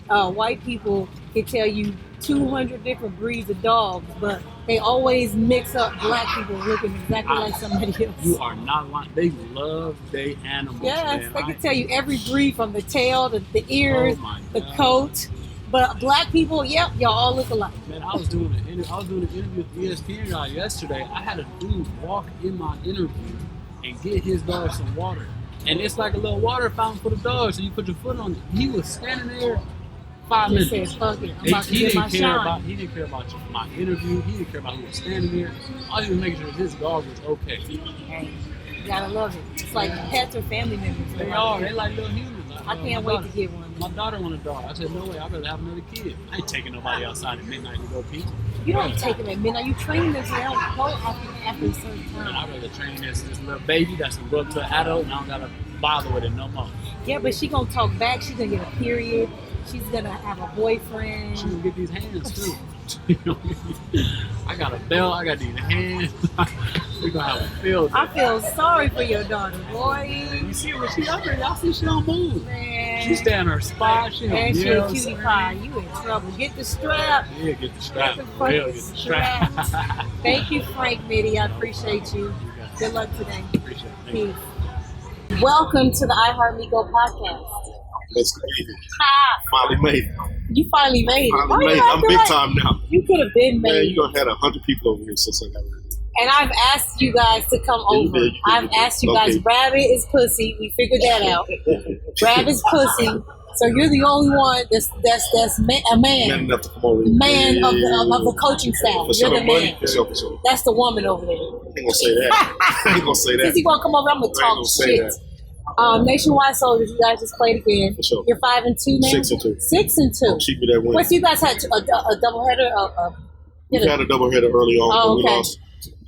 white people can tell you 200 different breeds of dogs, but they always mix up black people looking exactly like somebody else. You are not lying. They love their animals. Yes, man. they can tell you every breed from the tail to the ears, Oh my the God. coat. But black people, yep, y'all all look alike. Man, I was doing an interview with the ESPN guy yesterday. I had a dude walk in my interview and get his dog some water. And it's like a little water fountain for the dog, so you put your foot on it. He was standing there 5 Just minutes. said, fuck it, I'm He, about to he get my didn't care shine. about he didn't care about my interview. He didn't care about who was standing there. All he was making sure his dog was okay. Hey, you gotta love it. It's like pets or family members. They are. They like little humans. I can't wait to get one. My daughter wanted a dog. I said, no way. I'd rather have another kid. I ain't taking nobody outside at midnight to go pee. You don't take them at midnight. You train them so they don't go after a certain And time. I'd rather train this little baby that's gonna grow up to an adult and I don't gotta bother with it no more. Yeah, but she gonna talk back. She's gonna get a period. She's gonna have a boyfriend. She gonna get these hands too. I got a belt. I got these hands. We gonna have a field day. I feel sorry for your daughter, boy. You see what she up there? Y'all see she don't move. Man. She stay in her spot. She don't And she a yell. cutie pie. You in trouble. Get the strap. Yeah, get the strap. Get the For real, fucking get the strap. strap. Thank you, Frank Mitty. I appreciate you. Good luck today. Appreciate it. Thank you. Peace. Welcome to the iHeartMikoPodcast. Let's get it. Ha! Finally made it. You finally made it. Why Finally you made it. I'm acting big like- time now. You could have been Man, made. you done had 100 people over here since I got ready. And I've asked you guys to come Yeah, you over. did, you did, I've you did. asked you guys. Okay. Rabbit is pussy. We figured that out. Rabbit is pussy. So you're the only one that's a Man man. enough to come over here. Man of the coaching staff. For You're sure, the money. man. For sure, for sure. That's the woman over there. I ain't gonna say that. I ain't gonna say Since that. you gonna come over, I'm gonna I ain't talk gonna say shit. Nationwide Soldiers, you guys just played again. For sure. You're 5-2 now. 6-2. 6-2. Keep me that win. Wait, so you guys had a doubleheader? We had a doubleheader early on, Oh, but we okay.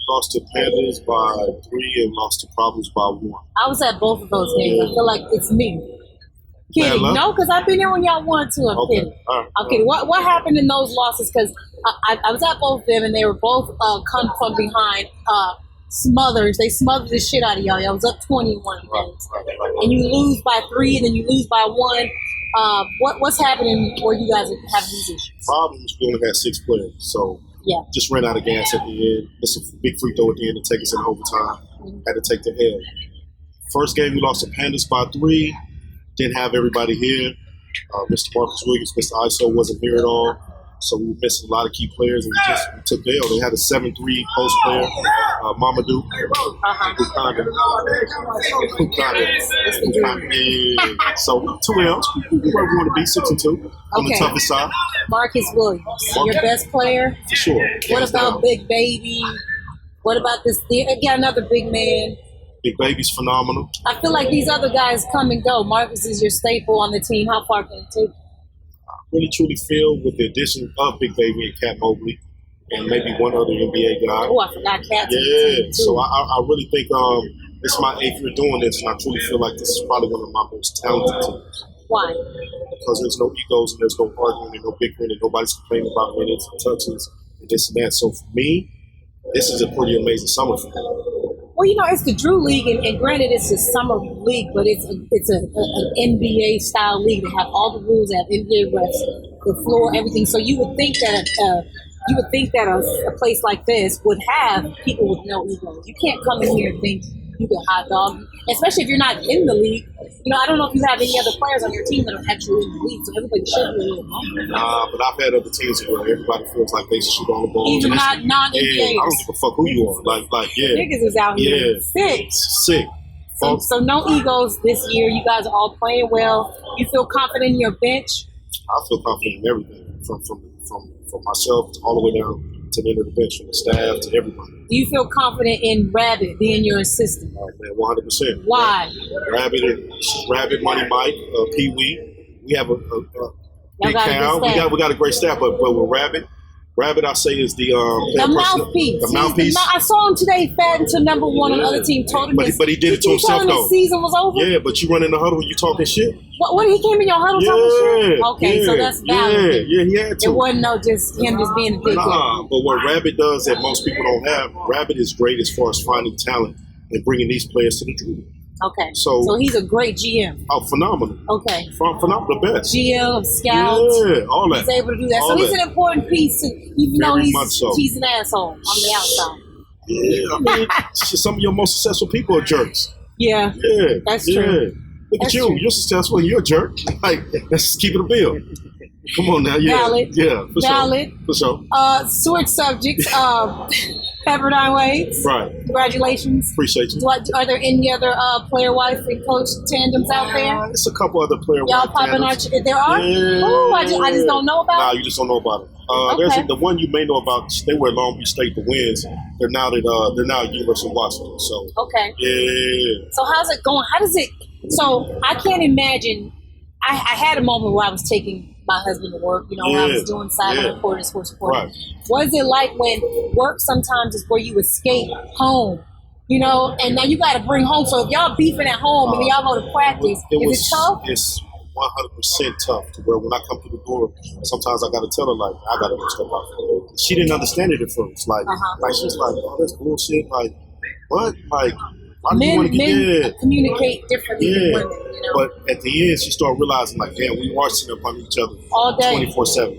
lost to Panthers by 3 and lost to Problems by 1. I was at both of those games. I feel like it's me. Kidding. Bad luck? No, because I've been there when y'all won too. I'm Okay. kidding. All right. I'm kidding. What happened in those losses? Because I was at both of them, and they were both come from behind. Smothers. They smothered the shit out of y'all. Y'all was up 21 games. And you lose by 3, and then you lose by 1. What's happening where you guys have these issues? Problems, we only had 6 players, so Yeah. just ran out of gas at the end. It's a big free throw at the end to take us in overtime. Had to take the L. First game, we lost to Panthers by 3. Didn't have everybody here. Mr. Marcus Williams, Mr. ISO wasn't here at all. So we were missing a lot of key players, and we took the L. They had a 7-3 post player, Mamadou. Yeah. So 2 L's. We where we want to be, 6-2 on the Okay. toughest side, Marcus Williams, your best player. for sure. What Hands about down. Big Baby? What about this? Got another big man. Big Baby's phenomenal. I feel like these other guys come and go. Marcus is your staple on the team. How far can it take? Really truly feel with the addition of Big Baby and Cat Mobley and maybe one other NBA guy. Oh, I forgot Cat. Yeah, so I really think this is my 8th year doing this, and I truly feel like this is probably one of my most talented teams Why? because there's no egos and there's no arguing and no bickering and nobody's complaining about minutes and touches and this and that. So for me, this is a pretty amazing summer for me. Well, you know, it's the Drew League, and granted, it's a summer league, but it's an NBA style league. They have all the rules, they have NBA refs, the floor, everything. So you would think that a place like this would have people with no egos. You can't come in here and think You can hot dog, especially if you're not in the league. You know, I don't know if you have any other players on your team that are actually in the league, so everybody should be a little humble. Nah, but I've had other teams where everybody feels like they should shoot all the balls. Even non-NBAs. Yeah, I don't give a fuck who you are. Yeah. Niggas is out here sick. So no egos this year. You guys are all playing well. You feel confident in your bench? I feel confident in everything, from myself all the way down to the end of the bench, from the staff to everybody. Do you feel confident in Rabbit being your assistant? Oh, man, 100%. Why? Rabbit, Money Mike, Pee Wee. We have a big Cal. We got a great staff, but with Rabbit, I say, is the mouthpiece. The mouthpiece. I saw him today batting to number one on the other team. Told him, but he did it to himself though. The season was over. Yeah, but you run in the huddle, you talking shit. What he came in your huddle talking shit? Okay, so that's valid. Yeah, he had to. It wasn't just him just being a big Nah, but what Rabbit does that most people don't have, Rabbit is great as far as finding talent and bringing these players to the dream. Okay. So he's a great GM. Oh, phenomenal. Okay. Phenomenal, the best. GM, scouts. Yeah, all that. He's able to do that. So he's an important piece, even though he's an asshole on the outside. Yeah, I mean, some of your most successful people are jerks. Yeah. Yeah. That's true. Look at you. True. You're successful and you're a jerk. Like, let's just keep it a bill. Come on now. Yeah. Valid. Yeah. Valid. For sure. Switch subjects. Pepperdine Waves. Right. Congratulations. Appreciate you. Are there any other player-wife and coach tandems out there? There's a couple other player-wife Y'all popping tandems. There are? Yeah. Oh, I just don't know about it. Nah, you just don't know about it. There's the one you may know about. They were at Long Beach State, the Winds. They're now at University of Washington. So okay. Yeah. So how's it going? How does it? So I can't imagine. I had a moment where I was taking my husband to work. You know, when I was doing sideline reporting, sports reporting. Right. What is it like when work sometimes is where you escape home? You know, and now you got to bring home. So if y'all beefing at home and then y'all go to practice, is it tough? It's 100% tough. To where when I come through the door, sometimes I got to tell her like I got to go step out. She didn't understand it at first. Like she's like, oh, that's bullshit. Like what? Like. Men communicate differently than women, you know? But at the end, she started realizing, like, damn, we are sitting up on each other all day, 24/7.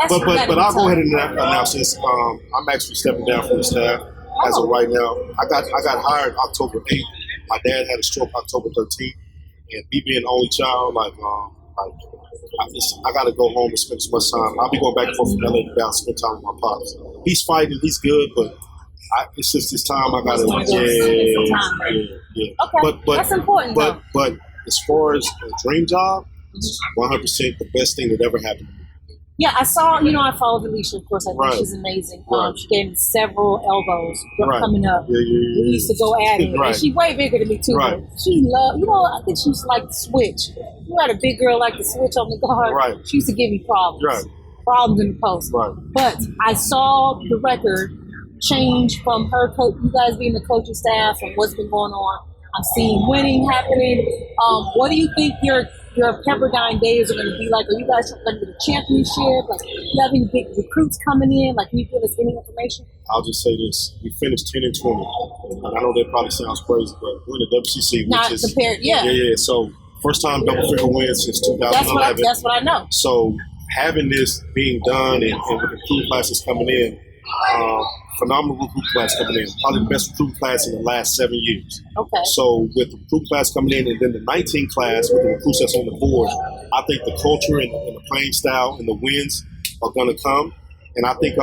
But I'll go ahead and announce this. I'm actually stepping down from the staff as of right now. I got hired October 8th. My dad had a stroke October 13th, and me being the only child, I got to go home and spend as much time. I'll be going back and forth from LA to Dallas, spend time with my pops. He's fighting, he's good, but. It's just this time I gotta. Yeah. Okay, but that's important. But as far as a dream job, it's 100% the best thing that ever happened to me. Yeah, I saw. You know, I followed Alicia. Of course, I think she's amazing. She gave me several elbows coming up. Yeah. We used to go at it. And she's way bigger than me too. Right. She loved. You know, I think she used to like the switch. You had a big girl like the switch on the guard. Right. She used to give me problems. Right. Problems in the post. Right. But I saw the record change from her coach, you guys being the coaching staff, and what's been going on. I'm seeing winning happening. What do you think your Pepperdine days are going to be like? Are you guys going to get a championship? Like, do you have any big recruits coming in? Like, can you give us any information? I'll just say this: we finished 10-20. And I know that probably sounds crazy, but we're in the WCC, not which is compared. Yeah. So first time double figure win since 2011. That's what I know. So having this being done and with the recruit classes coming in. Phenomenal recruit class coming in. Probably the best recruit class in the last 7 years. Okay. So with the recruit class coming in and then the 19 class with the recruits that's on the board, I think the culture and the playing style and the wins are going to come. And I think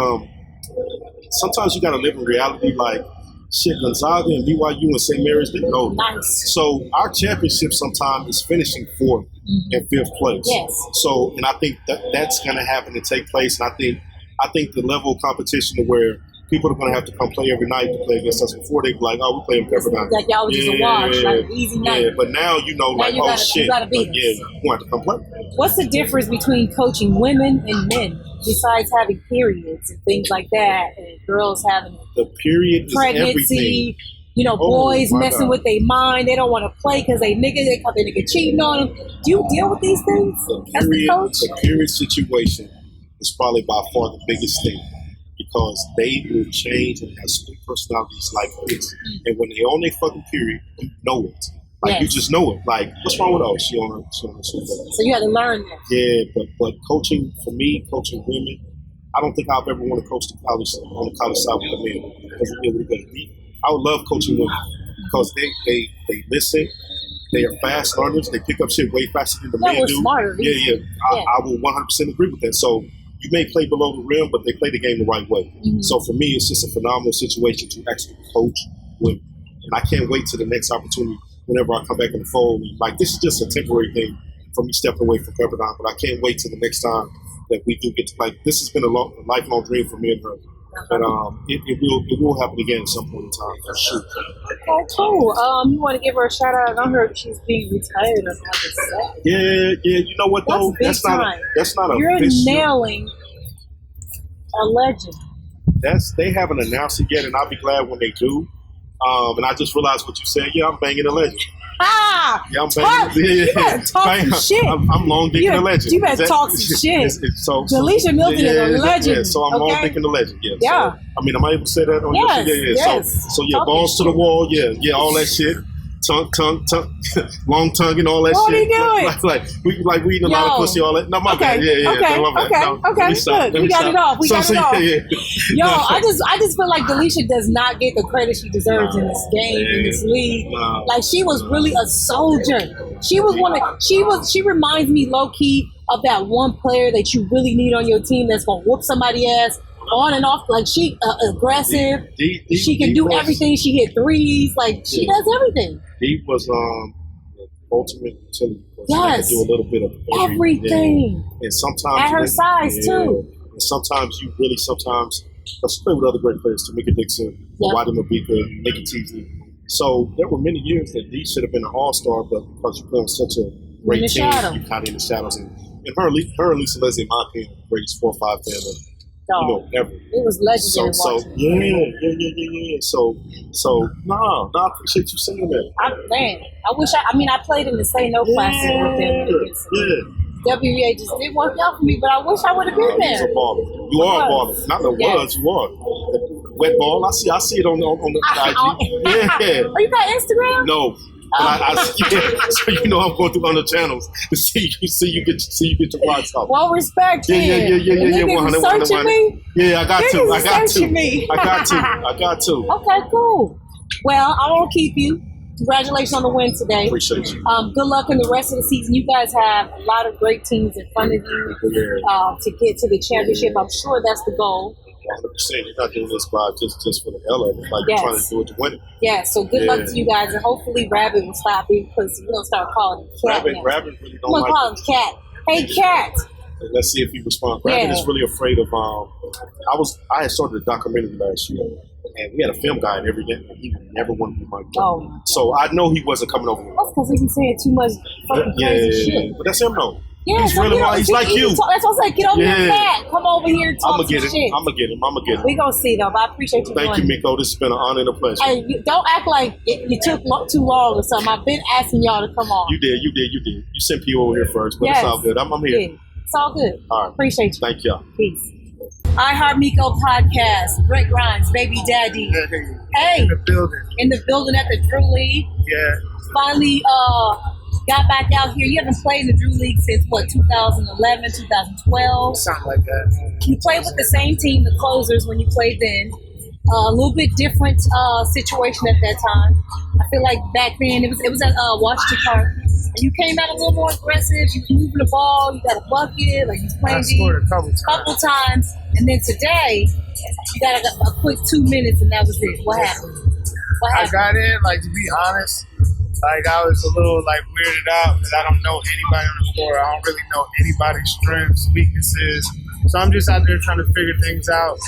sometimes you got to live in reality like, shit, Gonzaga and BYU and St. Mary's, they know. Nice. So our championship sometimes is finishing fourth and fifth place. Yes. So, and I think that's going to happen and take place. And I think the level of competition to where people are going to have to come play every night to play against us. Before they be like, oh, we play in Pepperdine. Like y'all was just a wash, like an easy night. Yeah, but now you know, like, oh shit. You gotta beat us. Yeah, you want to come play. What's the difference between coaching women and men, besides having periods and things like that, and girls having the period pregnancy? You know, boys messing with their mind. They don't want to play because they nigga cheating on them. Do you deal with these things as a coach? The period situation is probably by far the biggest thing. Because they will change and have split personalities like this. And when they're on their fucking period, you know it. Like, you just know it. Like, what's wrong with her? She on her. So you had to learn that. Yeah, but coaching, for me, coaching women, I don't think I've ever want to coach on the college side with the men. Because I would love coaching women. because they listen. They are fast learners. They pick up shit way faster than the men we're do. smarter. Yeah. I will 100% agree with that. So you may play below the rim, but they play the game the right way. Mm-hmm. So for me, it's just a phenomenal situation to actually coach women. And I can't wait to the next opportunity whenever I come back in the fold. Like, this is just a temporary thing for me stepping away from Pepperdine, but I can't wait to the next time that we do get to, like, this has been a lifelong dream for me and her. But it will happen again at some point in time, for sure. Oh, cool. You want to give her a shout out? I heard she's being retired on August 2nd. Yeah. You know what though? That's not a. You're official. nailing a legend. They haven't announced it yet, and I'll be glad when they do. And I just realized what you said. Yeah, I'm banging a legend. Yeah, I'm banging. You better talk some shit. I'm long dicking a legend. You better talk some shit. Delisha Milton is a legend. Yeah, so I'm long dicking a legend. Yeah. Yeah. So, I mean, am I able to say that on your shit? Yeah. Yes. So yeah, balls to the wall. Yeah, all that shit. Tongue, long tongue and all that what shit. What are you doing? Like we eating a lot of pussy, all that. No, my bad. Yeah. Okay, good. We got it off. Yo, I just feel like Delisha does not get the credit she deserves in this game, in this league. Like, she was really a soldier. She reminds me low key of that one player that you really need on your team that's gonna whoop somebody's ass. On and off, like, she aggressive. She can do everything. She hit threes. Like, she does everything. He was ultimate utility. Yes. He could do a little bit of everything. And sometimes at her size too. And sometimes you really because she played with other great players, Tamika Dixon, Wadi Mabika, Nikki Teasley. So there were many years that Dee should have been an all-star, but because you play on such a great team, you kind of in the shadows. And her and Lisa Leslie, in my opinion, greatest 4 or 5 fan ever. It was legendary. Yeah. So I appreciate you saying that. I played in the Say No Classic with them. WNBA just didn't work out for me, but I wish I would have been there. You're a baller. You are a baller. Not the words, you are. Wet ball. I see it on the IG. Yeah. Oh, you got Instagram? No. So you know I'm going through other channels to see you get your rocks off. Well, respect. Yeah. 100. Searching me? Yeah, I got to. I got to. Okay, cool. Well, I won't keep you. Congratulations on the win today. Appreciate you. Good luck in the rest of the season. You guys have a lot of great teams in front of you to get to the championship. I'm sure that's the goal. 100%. You're not doing this by just for the hell of it. Like, you're trying to do it to win it. Yeah, so good luck to you guys, and hopefully Rabbit will stop you, because we're going to start calling him Cat. Rabbit really don't like it. I'm going to call him Cat. Hey, Cat. Let's see if he responds. Rabbit is really afraid of. I had started a documentary last year, and we had a film guy in every day, and he never wanted to be my guy. Oh. So I know he wasn't coming over. That's because he was saying too much fucking crazy shit. But that's him though. Yeah, he's really wild. He's like you. That's what I said. Get over your Cat. Come over here and talk I'm gonna get shit. I'm gonna get him. We're going to see, though, but I appreciate you doing it. Thank you, Miko. This has been an honor and a pleasure. Hey, don't act like you took too long or something. I've been asking y'all to come on. You did. You sent people over here first, but it's all good. I'm here. Yeah. It's all good. All right. Appreciate you. Thank y'all. Peace. iHeartMikoPodcast. Brent Grimes, baby daddy. Hey. In the building at the Drew League. Yeah. Finally got back out here. You haven't played in the Drew League since, 2011, 2012? Something like that. You played with the same team, the Closers, when you played then. A little bit different situation at that time. I feel like back then it was at Washington Park. And you came out a little more aggressive. You were moving the ball. You got a bucket. Like, you was playing scored a couple times. And then today, you got a quick 2 minutes, and that was it. What happened? I got in, to be honest, I was a little, weirded out because I don't know anybody on the floor. I don't really know anybody's strengths, weaknesses. So I'm just out there trying to figure things out.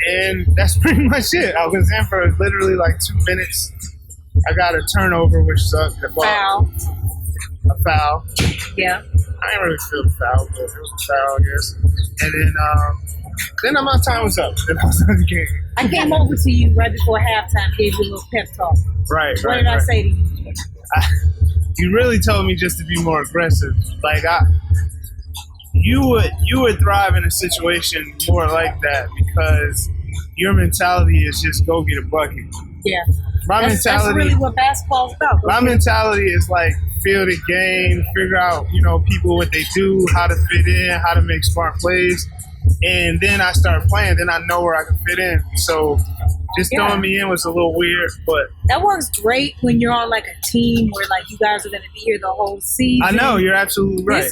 And that's pretty much it. I was in for literally 2 minutes. I got a turnover, which sucked. Foul. A foul. Yeah. I didn't really feel the foul, but it was a foul, I guess. And then my time was up. Then I was on the game. I came over to you right before halftime, gave you a little pep talk. Right. What did I say to you? You really told me just to be more aggressive. You would thrive in a situation more like that because your mentality is just go get a bucket. Yeah. That's really what basketball's about. My mentality is feel the game, figure out, people what they do, how to fit in, how to make smart plays. and then I started playing. Then I know where I can fit in. So just throwing me in was a little weird, but that works great when you're on like a team where like you guys are going to be here the whole season. I know, you're absolutely right.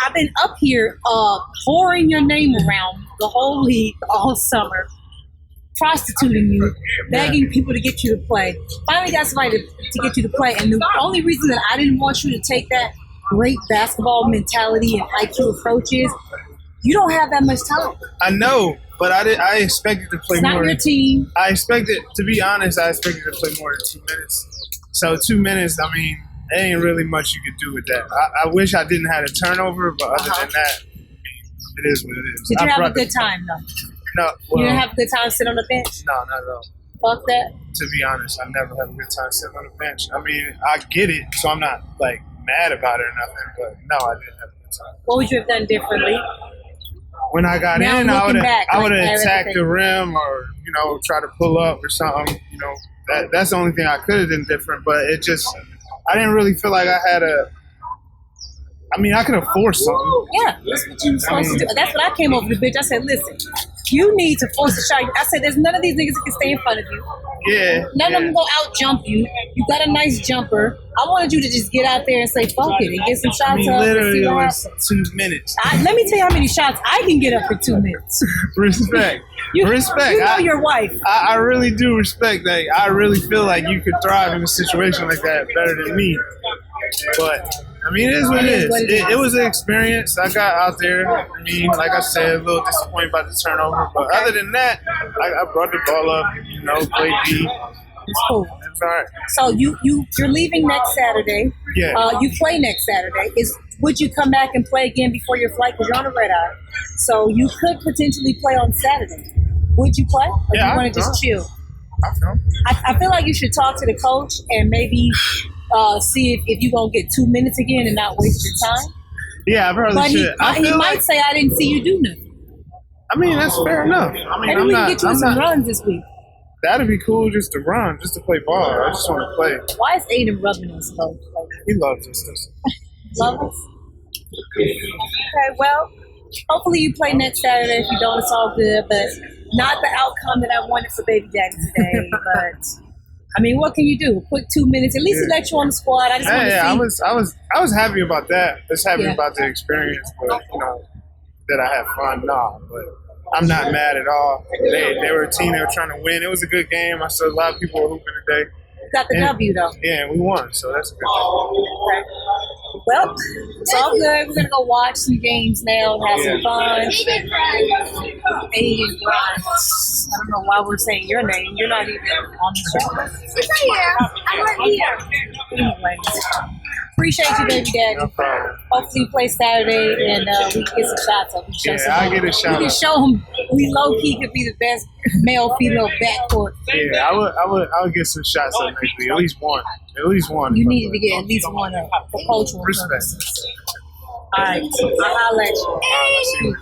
I've been up here pouring your name around the whole league all summer, prostituting you, begging people to get you to play. Finally got somebody to get you to play, and the only reason that I didn't want you to take that great basketball mentality and IQ approach is you don't have that much time. I know, but I expected to play it's more. Not your team. I expected, to be honest, I expected to play more than 2 minutes. So 2 minutes, I mean, there ain't really much you could do with that. I wish I didn't have a turnover, but other than that, I mean, it is what it is. Did you have a good time, though? No. Well, you didn't have a good time sitting on the bench? No, not at all. Fuck that. To be honest, I never have a good time sitting on the bench. I mean, I get it, so I'm not, like, mad about it or nothing, but no, I didn't have a good time. What would you have done differently? When I got in, I would have attacked the rim or, you know, try to pull up or something. You know, that's the only thing I could have done different, but it just, I didn't really feel like I had I could have forced something. Yeah, that's what you were supposed to do. That's what I came over to the bitch. I said, listen, you need to force a shot. I said, there's none of these niggas that can stay in front of you. Yeah. None of them go out jump you. You got a nice jumper. I wanted you to just get out there and say, fuck it, and get some shots up. Literally, it was 2 minutes. Let me tell you how many shots I can get up for 2 minutes. Respect. Respect. You know your wife. I really do respect that. I really feel like you could thrive in a situation like that better than me. But I mean, it is what it is. It was an experience. I got out there. I mean, like I said, a little disappointed about the turnover. But other than that, I brought the ball up, you know, played D. It's cool. It's all right. So you're leaving next Saturday. Yeah. You play next Saturday. Would you come back and play again before your flight? Because you're on a red eye. So you could potentially play on Saturday. Would you play? Or do you want to just chill? I feel like you should talk to the coach and maybe see if you're going to get 2 minutes again and not waste your time. Yeah, I probably should. He might say, I didn't see you do nothing. I mean, that's fair enough. I mean, maybe we can get you some runs this week. That'd be cool just to run, just to play ball. I just want to play. Why is Aiden rubbing us, though? He loves us. Love us? Okay, well, hopefully you play next Saturday. If you don't, it's all good. But not the outcome that I wanted for Baby Daddy today. But I mean, what can you do? Put 2 minutes. At least he let you on the squad. I just want to see. I was happy about that. Just happy about the experience, but you know, that I had fun. No, but I'm not mad at all. They were a team. They were trying to win. It was a good game. I saw a lot of people were hooping today. Got the W though. Yeah, we won, so that's a good thing. Okay. Well, it's all good. We're gonna go watch some games now and have some fun. Aiden Grimes. I don't know why we're saying your name. You're not even on the show. She's right here. I'm right here. Anyways, appreciate you, Baby Daddy. No problem. Hopefully you play Saturday and we can get some shots up. I'll get a shot. We can show him we low key could be the best male female backcourt. Yeah, I would get some shots up next week. At least one. At least one. You needed to get at least one up for cultural respect. purposes. All right, I'll holler at you.